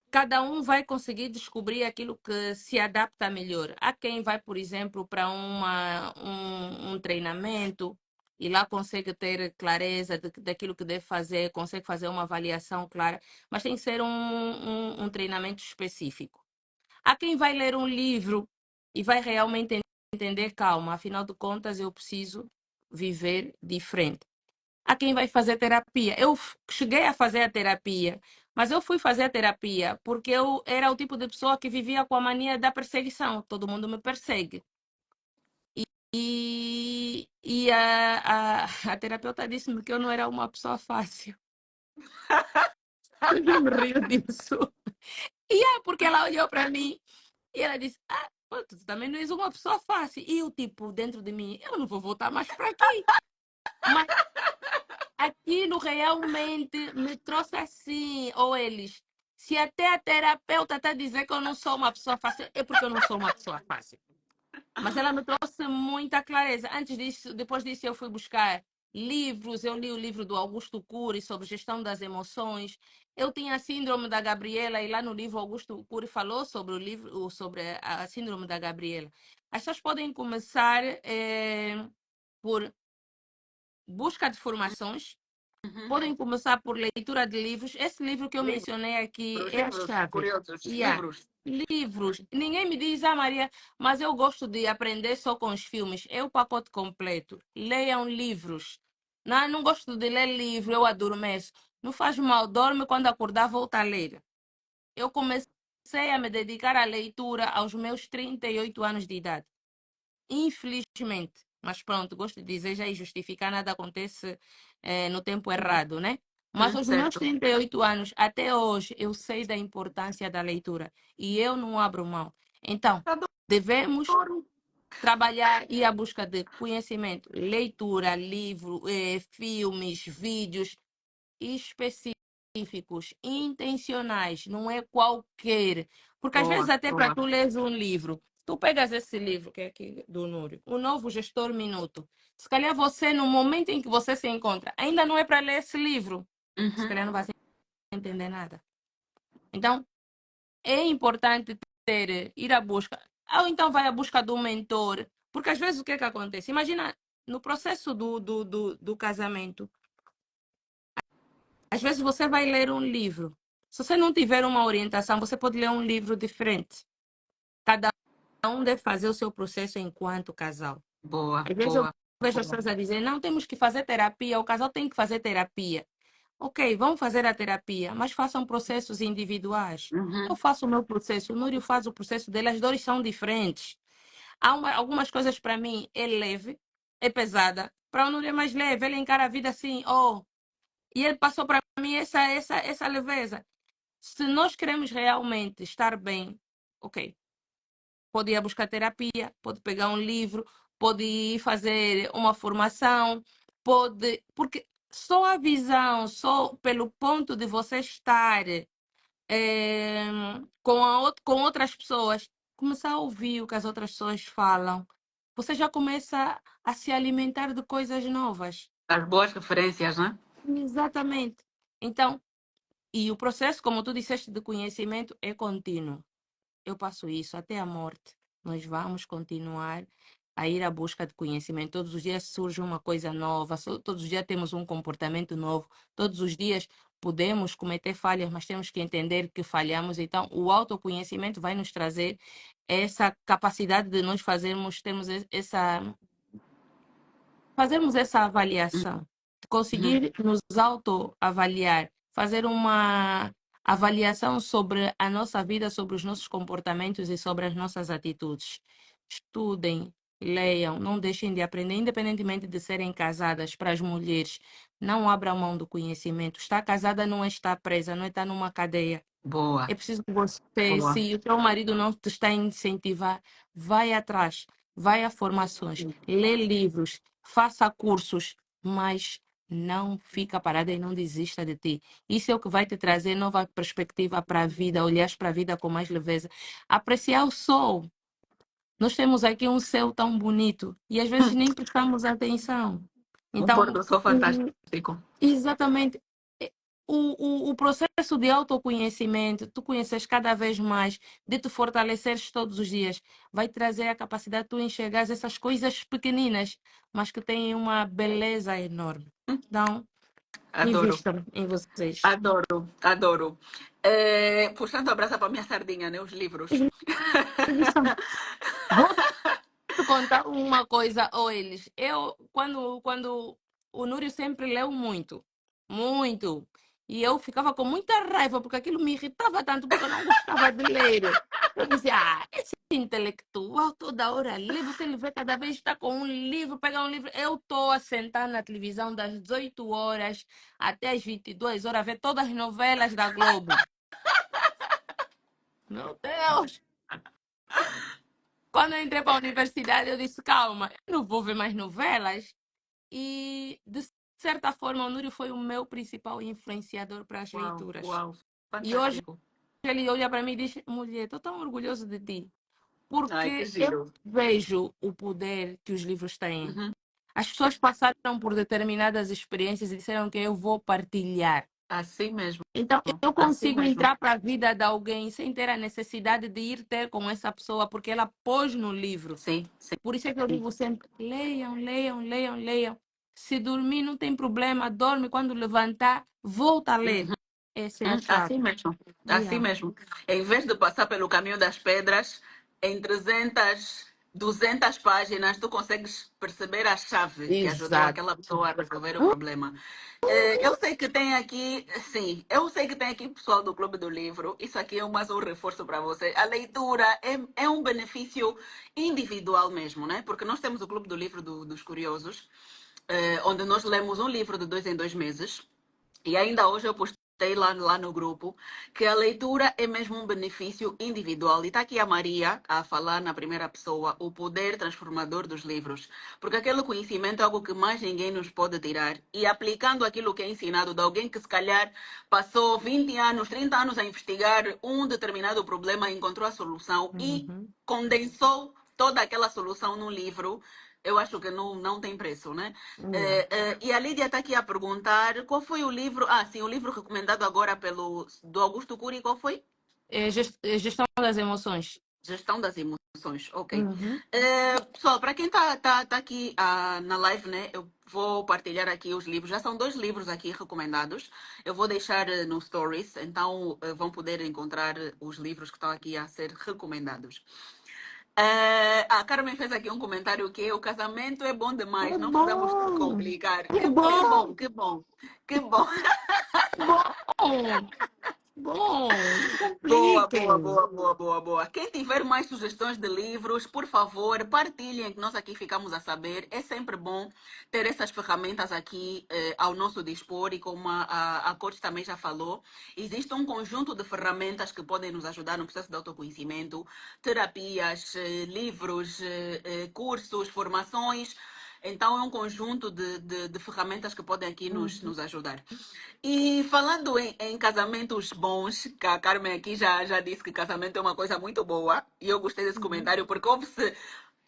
cada um vai conseguir descobrir aquilo que se adapta melhor. Há quem vai, por exemplo, para um treinamento e lá consegue ter clareza daquilo que deve fazer, consegue fazer uma avaliação clara, mas tem que ser um treinamento específico. Há quem vai ler um livro e vai realmente entender, calma, afinal de contas eu preciso viver diferente. Há quem vai fazer terapia. Eu cheguei a fazer a terapia, mas eu fui fazer a terapia porque eu era o tipo de pessoa que vivia com a mania da perseguição. Todo mundo me persegue. A terapeuta disse-me que eu não era uma pessoa fácil. Eu me rio disso. Porque ela olhou para mim e ela disse: Ah, pô, tu também não és uma pessoa fácil. E eu, tipo, dentro de mim, eu não vou voltar mais para aqui. Mas aquilo realmente me trouxe assim, ou eles. Se até a terapeuta está a dizer que eu não sou uma pessoa fácil, é porque eu não sou uma pessoa fácil. Mas ela me trouxe muita clareza. Antes disso, depois disso, eu fui buscar livros. Eu li o livro do Augusto Cury sobre gestão das emoções. Eu tinha a síndrome da Gabriela e lá no livro Augusto Cury falou sobre o livro, sobre a síndrome da Gabriela. As pessoas podem começar por busca de formações. Podem começar por leitura de livros. Esse livro que eu mencionei aqui é a chave. Curiosos, Yeah. livros. Livros. Ninguém me diz, ah, Maria, mas eu gosto de aprender só com os filmes. É o pacote completo. Leiam livros. Não gosto de ler livro, eu adormeço. Não faz mal, dorme quando acordar, volta a ler. Eu comecei a me dedicar à leitura aos meus 38 anos de idade. Infelizmente. Mas pronto, gosto de dizer já e justificar, nada acontece no tempo errado, né? Mas aos meus Certo. 38 anos, até hoje, eu sei da importância da leitura e eu não abro mão. Então, devemos Adoro. trabalhar e ir à busca de conhecimento, leitura, livro, filmes, vídeos específicos, intencionais, não é qualquer. Porque às vezes Boa, até para boa. tu leres um livro, tu pegas esse livro que é aqui do Núrio, o Novo Gestor Minuto. Se calhar você, no momento em que você se encontra, ainda não é para ler esse livro. Se calhar não vai entender nada. Então, é importante ir à busca. Ou então vai à busca do mentor. Porque às vezes o que é que acontece? Imagina, no processo do casamento, às vezes você vai ler um livro. Se você não tiver uma orientação, você pode ler um livro diferente. Cada um deve fazer o seu processo enquanto casal. Boa, Às vezes eu boa. vejo as pessoas a dizer, não, temos que fazer terapia, o casal tem que fazer terapia. Ok, vamos fazer a terapia, mas façam processos individuais. Eu faço o meu processo, o Núrio faz o processo dele, as dores são diferentes. Algumas coisas para mim é leve, é pesada. Para o Núrio é mais leve, ele encara a vida assim, oh, e ele passou para mim essa leveza. Se nós queremos realmente estar bem, ok, pode ir buscar terapia, pode pegar um livro, pode ir fazer uma formação, pode. Porque só a visão, só pelo ponto de você estar com outras pessoas, começar a ouvir o que as outras pessoas falam, você já começa a se alimentar de coisas novas. As boas referências, né? Exatamente. Então, e o processo, como tu disseste, de conhecimento é contínuo. Eu passo isso até a morte. Nós vamos continuar a ir à busca de conhecimento. Todos os dias surge uma coisa nova, todos os dias temos um comportamento novo, todos os dias podemos cometer falhas, mas temos que entender que falhamos. Então, o autoconhecimento vai nos trazer essa capacidade de nós fazermos essa avaliação, de conseguir nos autoavaliar, fazer uma avaliação sobre a nossa vida, sobre os nossos comportamentos e sobre as nossas atitudes. Estudem, leiam, não deixem de aprender, independentemente de serem casadas, para as mulheres. Não abram mão do conhecimento. Estar casada não é estar presa, não é estar numa cadeia. Boa, É preciso que você, boa. se o teu marido não te está a incentivar, vai atrás, vai a formações, lê livros, faça cursos, mas não fica parada e não desista de ti. Isso é o que vai te trazer nova perspectiva para a vida, olhar para a vida com mais leveza. Apreciar o sol. Nós temos aqui um céu tão bonito e às vezes nem prestamos atenção. Um pôr Então, do sol fantástico. exatamente. É, o processo de autoconhecimento, tu conheces cada vez mais, de te fortaleceres todos os dias, vai trazer a capacidade de tu enxergar essas coisas pequeninas, mas que têm uma beleza enorme. Então, Adoro, invistam em vocês. adoro, adoro. Puxando a brasa para minha sardinha, né? Os livros. Invistam. Vou te contar uma coisa, ou eles. Quando o Núrio sempre leu muito, muito. E eu ficava com muita raiva, porque aquilo me irritava tanto, porque eu não gostava de ler. Eu dizia, esse intelectual toda hora lê, você lhe vê cada vez está com um livro, pega um livro. Eu estou a sentar na televisão das 18 horas até as 22 horas, a ver todas as novelas da Globo. Meu Deus! Quando eu entrei para a universidade, eu disse, calma, eu não vou ver mais novelas. E, de certa forma, o Núrio foi o meu principal influenciador para as Uau, leituras. uau, E hoje fantástico. ele olha para mim e diz, mulher, estou tão orgulhoso de ti, Ai, que porque eu giro. vejo o poder que os livros têm. Uhum. As pessoas passaram por determinadas experiências e disseram que eu vou partilhar. Assim mesmo, Então, eu assim consigo mesmo. entrar para a vida de alguém sem ter a necessidade de ir ter com essa pessoa, porque ela pôs no livro. Sim, sim. Por isso é que eu digo sempre: leiam, leiam, leiam, leiam. Se dormir, não tem problema, dorme. Quando levantar, volta a ler. Uhum. Essa é a chave. Assim mesmo, assim Yeah. mesmo. Em vez de passar pelo caminho das pedras, em 300, 200 páginas, tu consegues perceber a chave que ajudou Exato. aquela pessoa a resolver o problema. Eu sei que tem aqui, sim, eu sei que tem aqui pessoal do Clube do Livro. Isso aqui é mais um reforço para você. A leitura é um benefício individual mesmo, né? Porque nós temos o Clube do Livro dos Curiosos, onde nós lemos um livro de 2 em 2 meses. E ainda hoje eu postei lá no grupo que a leitura é mesmo um benefício individual. E está aqui a Maria a falar na primeira pessoa o poder transformador dos livros. Porque aquele conhecimento é algo que mais ninguém nos pode tirar. E aplicando aquilo que é ensinado de alguém que se calhar passou 20 anos, 30 anos a investigar um determinado problema, encontrou a solução e Uhum. condensou toda aquela solução num livro, eu acho que não tem preço, né? Yeah. E a Lídia está aqui a perguntar qual foi o livro. Ah, sim, o livro recomendado agora do Augusto Cury, qual foi? É gestão das emoções. Gestão das Emoções, ok. Uhum. Pessoal, para quem tá aqui na live, né, eu vou partilhar aqui os livros. Já são 2 livros aqui recomendados. Eu vou deixar no Stories, então vão poder encontrar os livros que estão aqui a ser recomendados. A Carmen fez aqui um comentário que o casamento é bom demais, É não precisamos bom. complicar. É Que bom. bom, que bom, que bom. Bom. Bom. Não Boa, boa, compliquem. boa, boa, boa, boa. Quem tiver mais sugestões de livros, por favor, partilhem, que nós aqui ficamos a saber. É sempre bom ter essas ferramentas aqui ao nosso dispor e como a Coach também já falou, existe um conjunto de ferramentas que podem nos ajudar no processo de autoconhecimento, terapias, livros, cursos, formações. Então, é um conjunto de ferramentas que podem aqui Uhum. nos ajudar. E falando em casamentos bons, que a Carmen aqui já disse que casamento é uma coisa muito boa, e eu gostei desse Uhum. comentário porque houve-se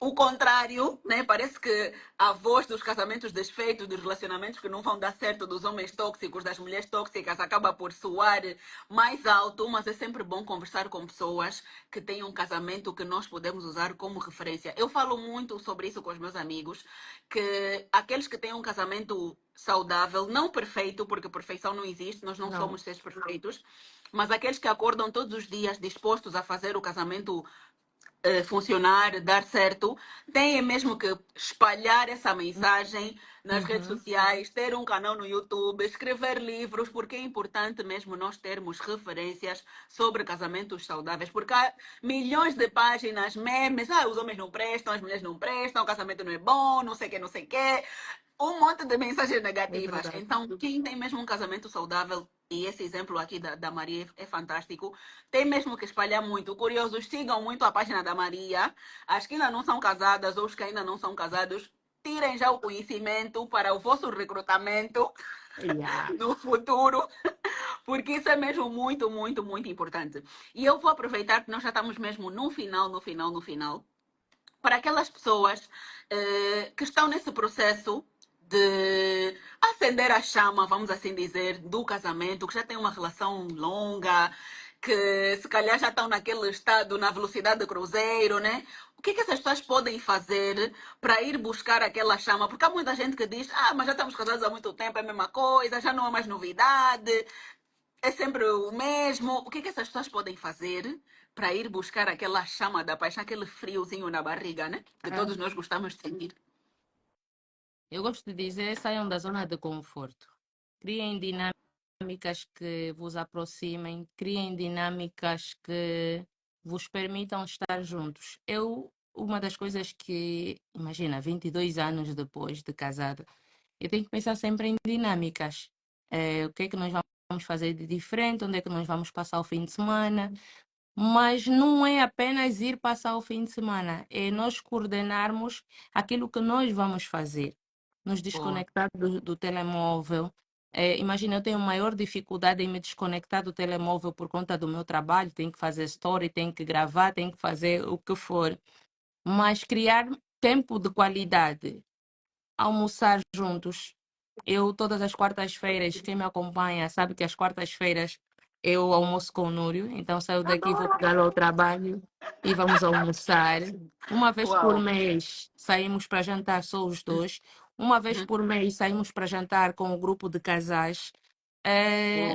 o contrário, né? Parece que a voz dos casamentos desfeitos, dos relacionamentos que não vão dar certo, dos homens tóxicos, das mulheres tóxicas, acaba por soar mais alto, mas é sempre bom conversar com pessoas que têm um casamento que nós podemos usar como referência. Eu falo muito sobre isso com os meus amigos, que aqueles que têm um casamento saudável, não perfeito, porque perfeição não existe, nós não Não. somos seres perfeitos, mas aqueles que acordam todos os dias dispostos a fazer o casamento funcionar, dar certo, têm mesmo que espalhar essa mensagem nas redes Uhum. sociais, ter um canal no YouTube, escrever livros, porque é importante mesmo nós termos referências sobre casamentos saudáveis, porque há milhões de páginas, memes, os homens não prestam, as mulheres não prestam, o casamento não é bom, não sei o que, não sei o que, um monte de mensagens É negativas. verdade. Então, quem tem mesmo um casamento saudável, e esse exemplo aqui da Maria é fantástico, tem mesmo que espalhar muito. Curiosos, sigam muito a página da Maria. As que ainda não são casadas ou os que ainda não são casados, tirem já o conhecimento para o vosso recrutamento Yeah. no futuro, porque isso é mesmo muito, muito, muito importante. E eu vou aproveitar que nós já estamos mesmo no final, no final, no final. para aquelas pessoas que estão nesse processo de acender a chama, vamos assim dizer, do casamento, que já têm uma relação longa, que se calhar já estão naquele estado, na velocidade de cruzeiro, né? O que é que essas pessoas podem fazer para ir buscar aquela chama? Porque há muita gente que diz, ah, mas já estamos casados há muito tempo, é a mesma coisa, já não é mais novidade, é sempre o mesmo. O que é que essas pessoas podem fazer para ir buscar aquela chama da paixão, aquele friozinho na barriga, né? Que Ah, todos nós gostamos de sentir. eu gosto de dizer, saiam da zona de conforto. Criem dinâmicas que vos aproximem, criem dinâmicas que vos permitam estar juntos. Uma das coisas que, imagina, 22 anos depois de casada, eu tenho que pensar sempre em dinâmicas. O que é que nós vamos fazer de diferente, onde é que nós vamos passar o fim de semana, mas não é apenas ir passar o fim de semana, é nós coordenarmos aquilo que nós vamos fazer, nos Boa. desconectar do telemóvel. Imagina, eu tenho maior dificuldade em me desconectar do telemóvel por conta do meu trabalho, tenho que fazer story, tenho que gravar, tenho que fazer o que for, mas criar tempo de qualidade, almoçar juntos. Eu, todas as quartas-feiras, quem me acompanha sabe que às quartas-feiras eu almoço com o Núrio, então saio daqui, vou Adoro. pegar ao trabalho e vamos almoçar. Uma vez por Uau. mês saímos para jantar só os dois. Uma vez Uhum. por mês saímos para jantar com o grupo de casais.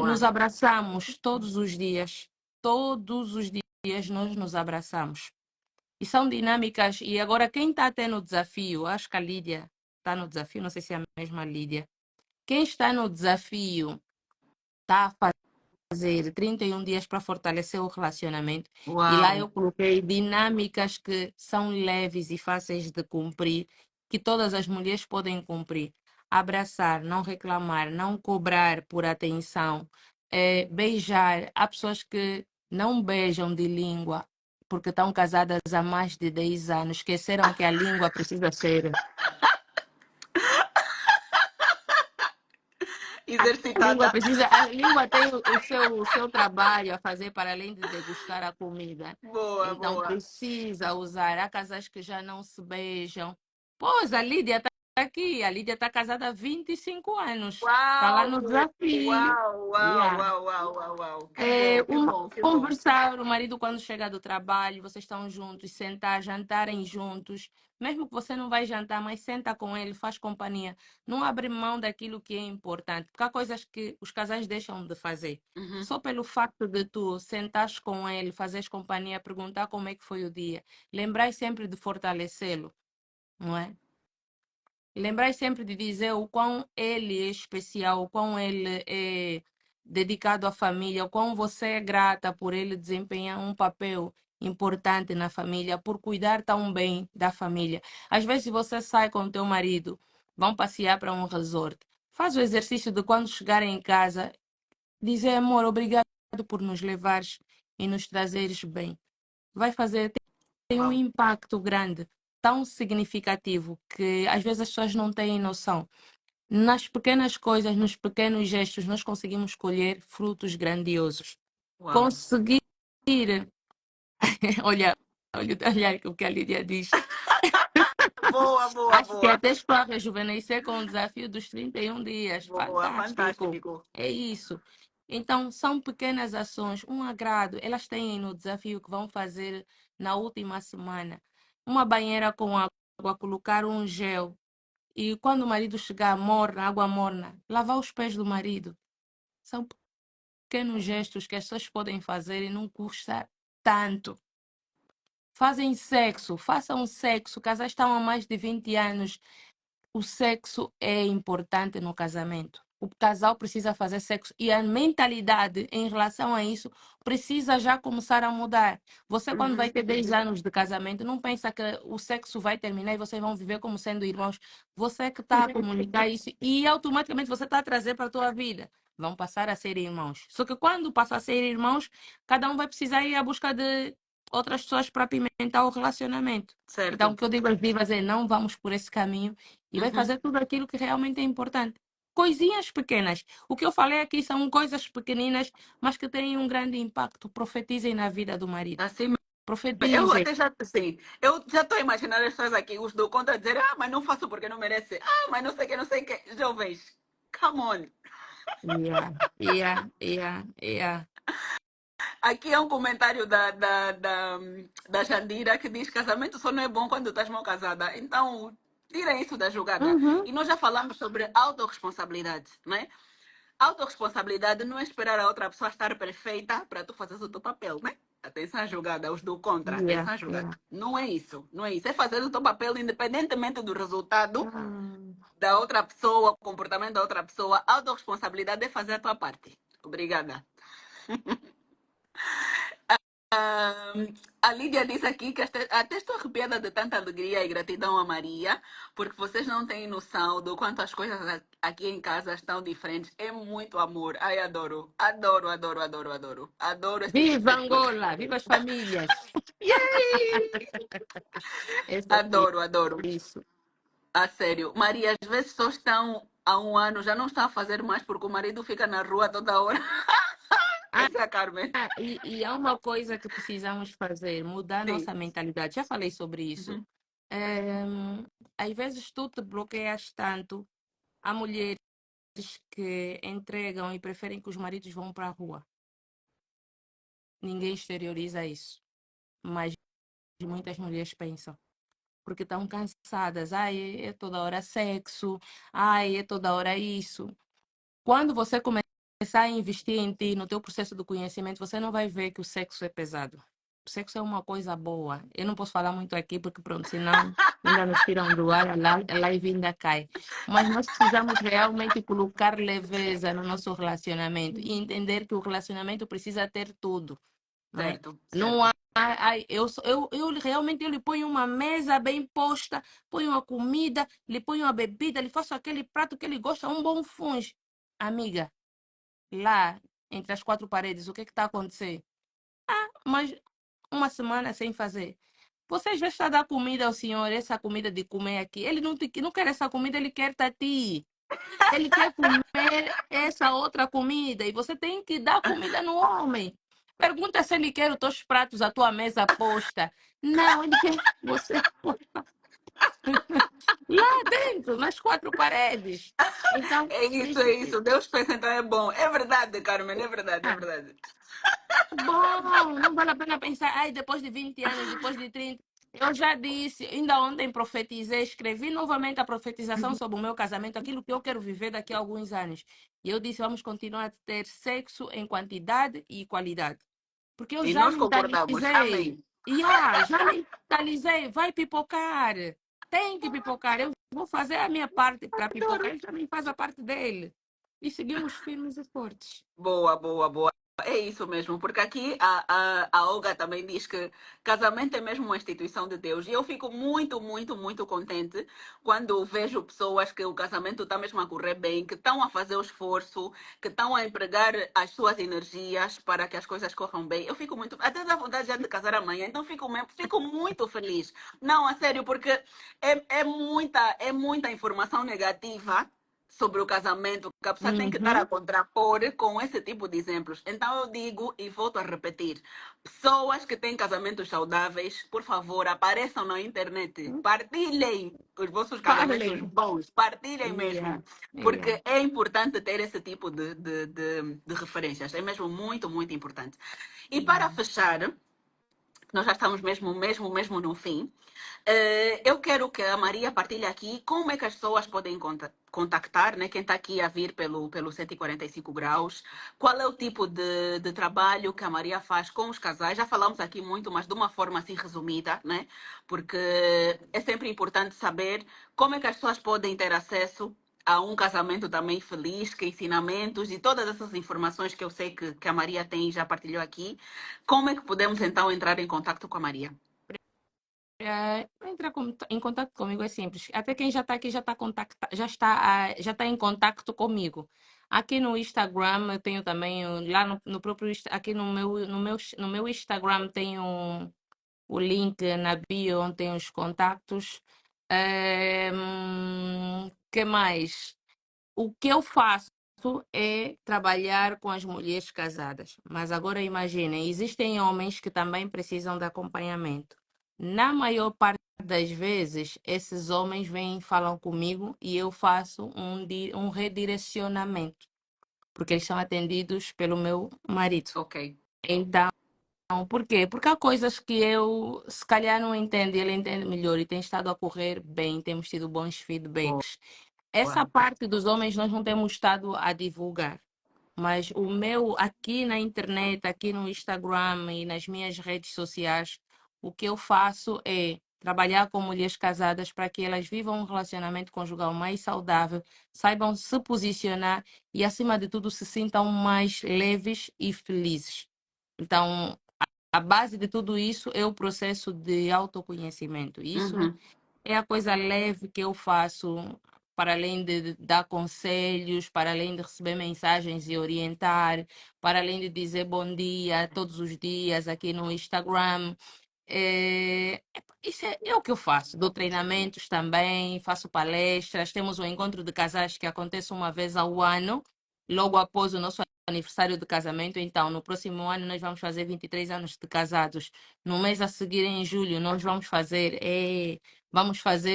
Nos Boa. abraçamos todos os dias. Todos os dias nós nos abraçamos. E são dinâmicas. E agora, quem está tendo o desafio, acho que a Lídia está no desafio, não sei se é a mesma Lídia. Quem está no desafio está a fazer 31 dias para fortalecer o relacionamento. E lá Uau. eu coloquei dinâmicas que são leves e fáceis de cumprir, que todas as mulheres podem cumprir. Abraçar, não reclamar, não cobrar por atenção, beijar. Há pessoas que não beijam de língua porque estão casadas há mais de 10 anos, esqueceram que a língua precisa ser. Exercitada. A língua tem o seu trabalho a fazer para além de degustar a comida. Boa, Então boa. precisa usar. Há casais que já não se beijam. Pois, a Lídia está aqui. A Lídia está casada há 25 anos. Está lá Uau. no desafio. Uau, uau, Yeah. uau, uau, uau, uau. Que bom, que bom, que bom. Conversar, o marido quando chega do trabalho, vocês estão juntos, sentar, jantarem juntos. Mesmo que você não vai jantar, mas senta com ele, faz companhia. Não abre mão daquilo que é importante, porque há coisas que os casais deixam de fazer. Uhum. Só pelo facto de tu sentares com ele, fazeres companhia, perguntar como é que foi o dia, lembrar sempre de fortalecê-lo, não é? Lembrar sempre de dizer o quão ele é especial, o quão ele é dedicado à família, o quão você é grata por ele desempenhar um papel importante na família, por cuidar tão bem da família. Às vezes você sai com o teu marido, vão passear para um resort. Faz o exercício de quando chegarem em casa, dizer, amor, obrigado por nos levares e nos trazeres bem. Vai fazer, tem um Uau. impacto grande, tão significativo, que às vezes as pessoas não têm noção. Nas pequenas coisas, nos pequenos gestos, nós conseguimos colher frutos grandiosos. Uau. Conseguir, olha, olha o que a Lídia diz. Boa, boa, Acho que boa. até estou a rejuvenescer com o desafio dos 31 dias. Boa, Fantástico. fantástico. É isso. Então, são pequenas ações, um agrado. Elas têm no desafio que vão fazer na última semana. Uma banheira com água, colocar um gel. E quando o marido chegar morna, água morna, lavar os pés do marido. São pequenos gestos que as pessoas podem fazer e não custa tanto. Fazem sexo, façam sexo. Casais estão há mais de 20 anos. O sexo é importante no casamento. O casal precisa fazer sexo e a mentalidade em relação a isso precisa já começar a mudar. Você, quando vai Uhum. ter 10 anos de casamento, não pensa que o sexo vai terminar e vocês vão viver como sendo irmãos. Você que está a comunicar isso e automaticamente você está a trazer para a tua vida. Vão passar a ser irmãos. Só que quando passar a ser irmãos, cada um vai precisar ir à busca de outras pessoas para apimentar o relacionamento. Então, o Certo. que eu digo às divas é não vamos por esse caminho e vai Uhum. fazer tudo aquilo que realmente é importante. Coisinhas pequenas. O que eu falei aqui são coisas pequeninas, mas que têm um grande impacto. Profetizem na vida do marido. Assim Eu Profetizem. até já, sim, eu já estou a imaginar as pessoas aqui, os do contra, dizer, mas não faço porque não merece. Mas não sei o que, não sei o que. Jovens, come on. Yeah, yeah, yeah, yeah. Aqui é um comentário da Jandira que diz: casamento só não é bom quando estás mal casada. Então, tirem isso da jogada. Uhum. E nós já falamos sobre autorresponsabilidade, né? Autorresponsabilidade não é esperar a outra pessoa estar perfeita para tu fazer o teu papel, né? Atenção à jogada, os do contra, Yeah, atenção à jogada. yeah. Não é isso, não é isso. É fazer o teu papel independentemente do resultado Ah. da outra pessoa, o comportamento da outra pessoa. Autorresponsabilidade é fazer a tua parte. Obrigada. A Lídia disse aqui que até estou arrepiada de tanta alegria e gratidão a Maria, porque vocês não têm noção do quanto as coisas aqui em casa estão diferentes. É muito amor. Ai, adoro. Adoro, adoro, adoro, adoro. Adoro esse tipo Viva de coisa. Angola! Viva as famílias! Yay! Essa aqui, Adoro, adoro. isso. A sério. Maria, às vezes só estão há um ano, já não estão a fazer mais porque o marido fica na rua toda hora. Ah, Essa é a Carmen. e há uma coisa que precisamos fazer, mudar a Sim. nossa mentalidade. Já falei sobre isso. Uhum. Às vezes tu te bloqueias tanto. Há mulheres que entregam e preferem que os maridos vão para a rua. Ninguém exterioriza isso, mas muitas mulheres pensam. Porque estão cansadas. Ai, é toda hora sexo. Ai, é toda hora isso. Quando você começar a investir em ti, no teu processo do conhecimento, você não vai ver que o sexo é pesado. O sexo é uma coisa boa. Eu não posso falar muito aqui, porque pronto, senão ainda nos tiram do ar, a live ainda cai. Mas nós precisamos realmente colocar leveza no nosso relacionamento e entender que o relacionamento precisa ter tudo, né? Certo, Não certo. há, ai, eu realmente eu lhe ponho uma mesa bem posta, ponho a comida, lhe ponho a bebida, lhe faço aquele prato que ele gosta, um bom funge. Amiga, lá entre as quatro paredes, o que está a acontecer? Mas uma semana sem fazer. Você às vezes está a dar comida ao senhor, essa comida de comer aqui. Ele não quer essa comida, ele quer tati. Ele quer comer essa outra comida e você tem que dar comida no homem. Pergunta se ele quer os teus pratos, a tua mesa posta. Não, ele quer você lá dentro, nas quatro paredes. Então, É isso, é isso. Deus fez, então é bom. É verdade, Carmen, é verdade, é ah, verdade. bom, não vale a pena pensar, ai, depois de 20 anos, depois de 30. Eu já disse, ainda ontem profetizei, escrevi novamente a profetização sobre o meu casamento, aquilo que eu quero viver daqui a alguns anos. E eu disse, vamos continuar a ter sexo em quantidade e qualidade. Porque eu E já nós concordamos. mentalizei. Amém. Já mentalizei, vai pipocar. Tem que pipocar. Eu vou fazer a minha parte para pipocar, Adoro. ele também faz a parte dele. E seguimos firmes e fortes. Boa, boa, boa. É isso mesmo, porque aqui a Olga também diz que casamento é mesmo uma instituição de Deus. E eu fico muito, muito, muito contente quando vejo pessoas que o casamento está mesmo a correr bem, que estão a fazer o esforço, que estão a empregar as suas energias para que as coisas corram bem. Eu fico muito. Até dá vontade já de casar amanhã, então fico muito feliz. Não, a sério, porque é muita informação negativa sobre o casamento, que a pessoa tem que estar a Uhum. contrapor com esse tipo de exemplos. Então eu digo e volto a repetir: pessoas que têm casamentos saudáveis, por favor, apareçam na internet, partilhem os vossos casamentos Falem. bons, partilhem Yeah, mesmo, yeah. porque é importante ter esse tipo de referências, é mesmo muito, muito importante. E para Yeah. fechar, nós já estamos mesmo no fim. Eu quero que a Maria partilhe aqui como é que as pessoas podem contactar, né? Quem está aqui a vir pelo 145 graus. Qual é o tipo de trabalho que a Maria faz com os casais? Já falamos aqui muito, mas de uma forma assim resumida, né? Porque é sempre importante saber como é que as pessoas podem ter acesso a um casamento também feliz, que ensinamentos e todas essas informações que eu sei que a Maria tem e já partilhou aqui. Como é que podemos então entrar em contato com a Maria? Entrar em contato comigo é simples. Até quem já está aqui já está em contato comigo. Aqui no Instagram eu tenho também lá no próprio aqui no meu Instagram tenho o link na bio onde tem os contactos. Que mais? O que eu faço? é trabalhar com as mulheres casadas. Mas agora imaginem, existem homens que também precisam de acompanhamento. Na maior parte das vezes, esses homens vêm e falam comigo e eu faço um redirecionamento, porque eles são atendidos pelo meu marido. Ok. Então, por quê? Porque há coisas que eu, se calhar, não entendo e ele entende melhor e tem estado a correr bem, temos tido bons feedbacks. Essa Boa. parte dos homens nós não temos estado a divulgar, mas o meu, aqui na internet, aqui no Instagram e nas minhas redes sociais, o que eu faço é trabalhar com mulheres casadas para que elas vivam um relacionamento conjugal mais saudável, saibam se posicionar e, acima de tudo, se sintam mais leves e felizes. Então, a base de tudo isso é o processo de autoconhecimento. Isso Uhum. é a coisa leve que eu faço, para além de dar conselhos, para além de receber mensagens e orientar, para além de dizer bom dia todos os dias aqui no Instagram. Isso é o que eu faço. Dou treinamentos também, faço palestras. Temos um encontro de casais que acontece uma vez ao ano, logo após o nosso aniversário de casamento. Então, no próximo ano, nós vamos fazer 23 anos de casados. No mês a seguir, em julho, nós vamos fazer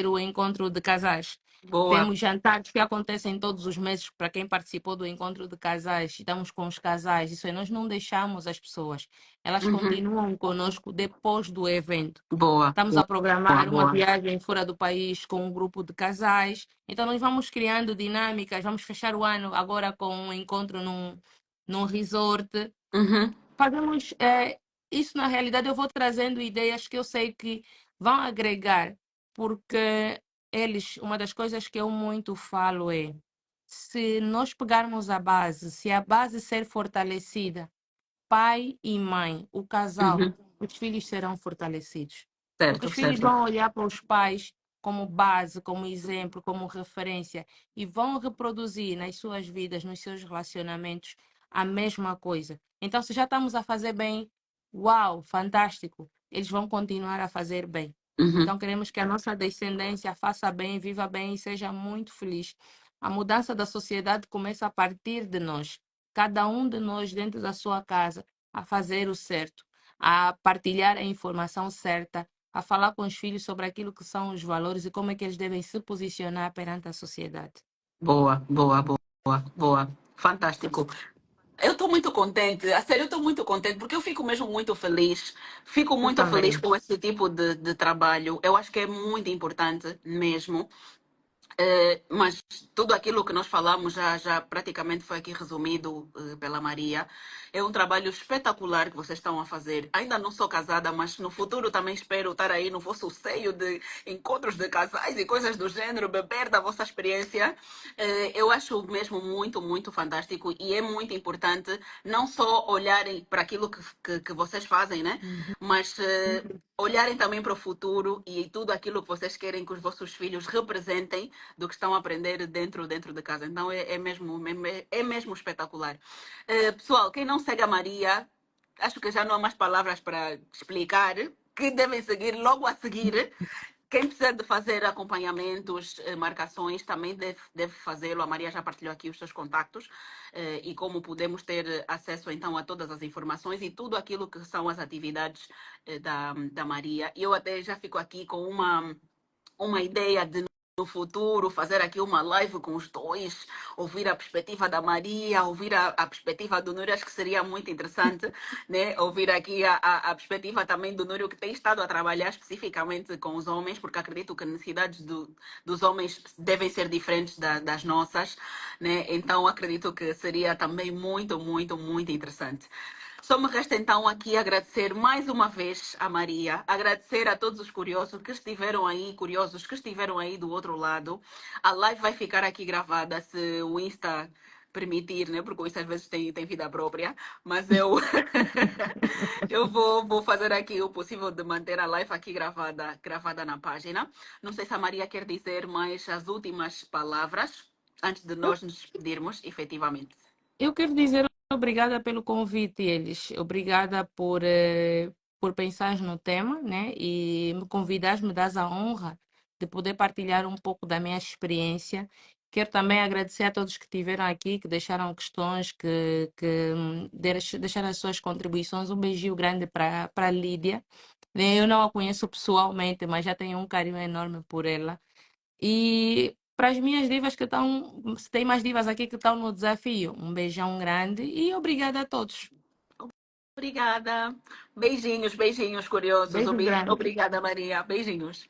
o encontro de casais. Boa. Temos jantares que acontecem todos os meses para quem participou do encontro de casais. Estamos com os casais. Isso aí, nós não deixamos as pessoas. Elas Uhum. continuam conosco depois do evento. Boa. Estamos a Boa, programar uma boa. viagem fora do país com um grupo de casais. Então, nós vamos criando dinâmicas. Vamos fechar o ano agora com um encontro num resort. Uhum. Fazemos isso, na realidade, eu vou trazendo ideias que eu sei que vão agregar, porque uma das coisas que eu muito falo é, se nós pegarmos a base, se a base ser fortalecida, pai e mãe, o casal, Uhum. os filhos serão fortalecidos. Porque Certo, os filhos certo. vão olhar para os pais como base, como exemplo, como referência e vão reproduzir nas suas vidas, nos seus relacionamentos, a mesma coisa. Então, se já estamos a fazer bem, uau, fantástico, eles vão continuar a fazer bem. Uhum. Então, queremos que a nossa descendência faça bem, viva bem e seja muito feliz. A mudança da sociedade começa a partir de nós. Cada um de nós, dentro da sua casa, a fazer o certo, a partilhar a informação certa, a falar com os filhos sobre aquilo que são os valores e como é que eles devem se posicionar perante a sociedade. Boa, boa, boa, boa. Fantástico. Eu estou muito contente, a sério, eu estou muito contente porque eu fico mesmo muito feliz. Fico Eu muito feliz também. com esse tipo de trabalho. Eu acho que é muito importante mesmo. Mas tudo aquilo que nós falamos já praticamente foi aqui resumido pela Maria. É um trabalho espetacular que vocês estão a fazer. Ainda não sou casada, mas no futuro também espero estar aí no vosso seio de encontros de casais e coisas do gênero, beber da vossa experiência. Eu acho mesmo muito, muito fantástico e é muito importante não só olharem para aquilo que vocês fazem, né? Uhum. Mas olharem também para o futuro e tudo aquilo que vocês querem que os vossos filhos representem do que estão a aprender dentro de casa. Então é mesmo espetacular. Pessoal, quem não segue a Maria, acho que já não há mais palavras para explicar, que devem seguir logo a seguir. Quem precisa de fazer acompanhamentos, marcações, também deve fazê-lo. A Maria já partilhou aqui os seus contactos e como podemos ter acesso então a todas as informações e tudo aquilo que são as atividades da Maria. Eu até já fico aqui com uma ideia de no futuro fazer aqui uma live com os dois, ouvir a perspectiva da Maria, ouvir a perspectiva do Núrio, acho que seria muito interessante, né? Ouvir aqui a perspectiva também do Núrio, que tem estado a trabalhar especificamente com os homens, porque acredito que as necessidades dos homens devem ser diferentes das nossas, né? Então acredito que seria também muito, muito, muito interessante. Só me resta então aqui agradecer mais uma vez a Maria, agradecer a todos os curiosos que estiveram aí do outro lado. A live vai ficar aqui gravada se o Insta permitir, né? Porque o Insta às vezes tem vida própria, mas eu vou fazer aqui o possível de manter a live aqui gravada na página. Não sei se a Maria quer dizer mais as últimas palavras antes de Eu, nós nos despedirmos, efetivamente. eu quero dizer obrigada pelo convite, eles. Obrigada por pensar no tema, né? E me convidares, me das a honra de poder partilhar um pouco da minha experiência Quero também agradecer a todos que estiveram aqui, que deixaram questões, que deixaram as suas contribuições. Um beijinho grande para a Lídia. Eu não a conheço pessoalmente, mas já tenho um carinho enorme por ela. E para as minhas divas que estão, se tem mais divas aqui que estão no desafio, um beijão grande e obrigada a todos. Obrigada. Beijinhos, beijinhos, curiosos. Beijo grande. Obrigada, Maria. Beijinhos.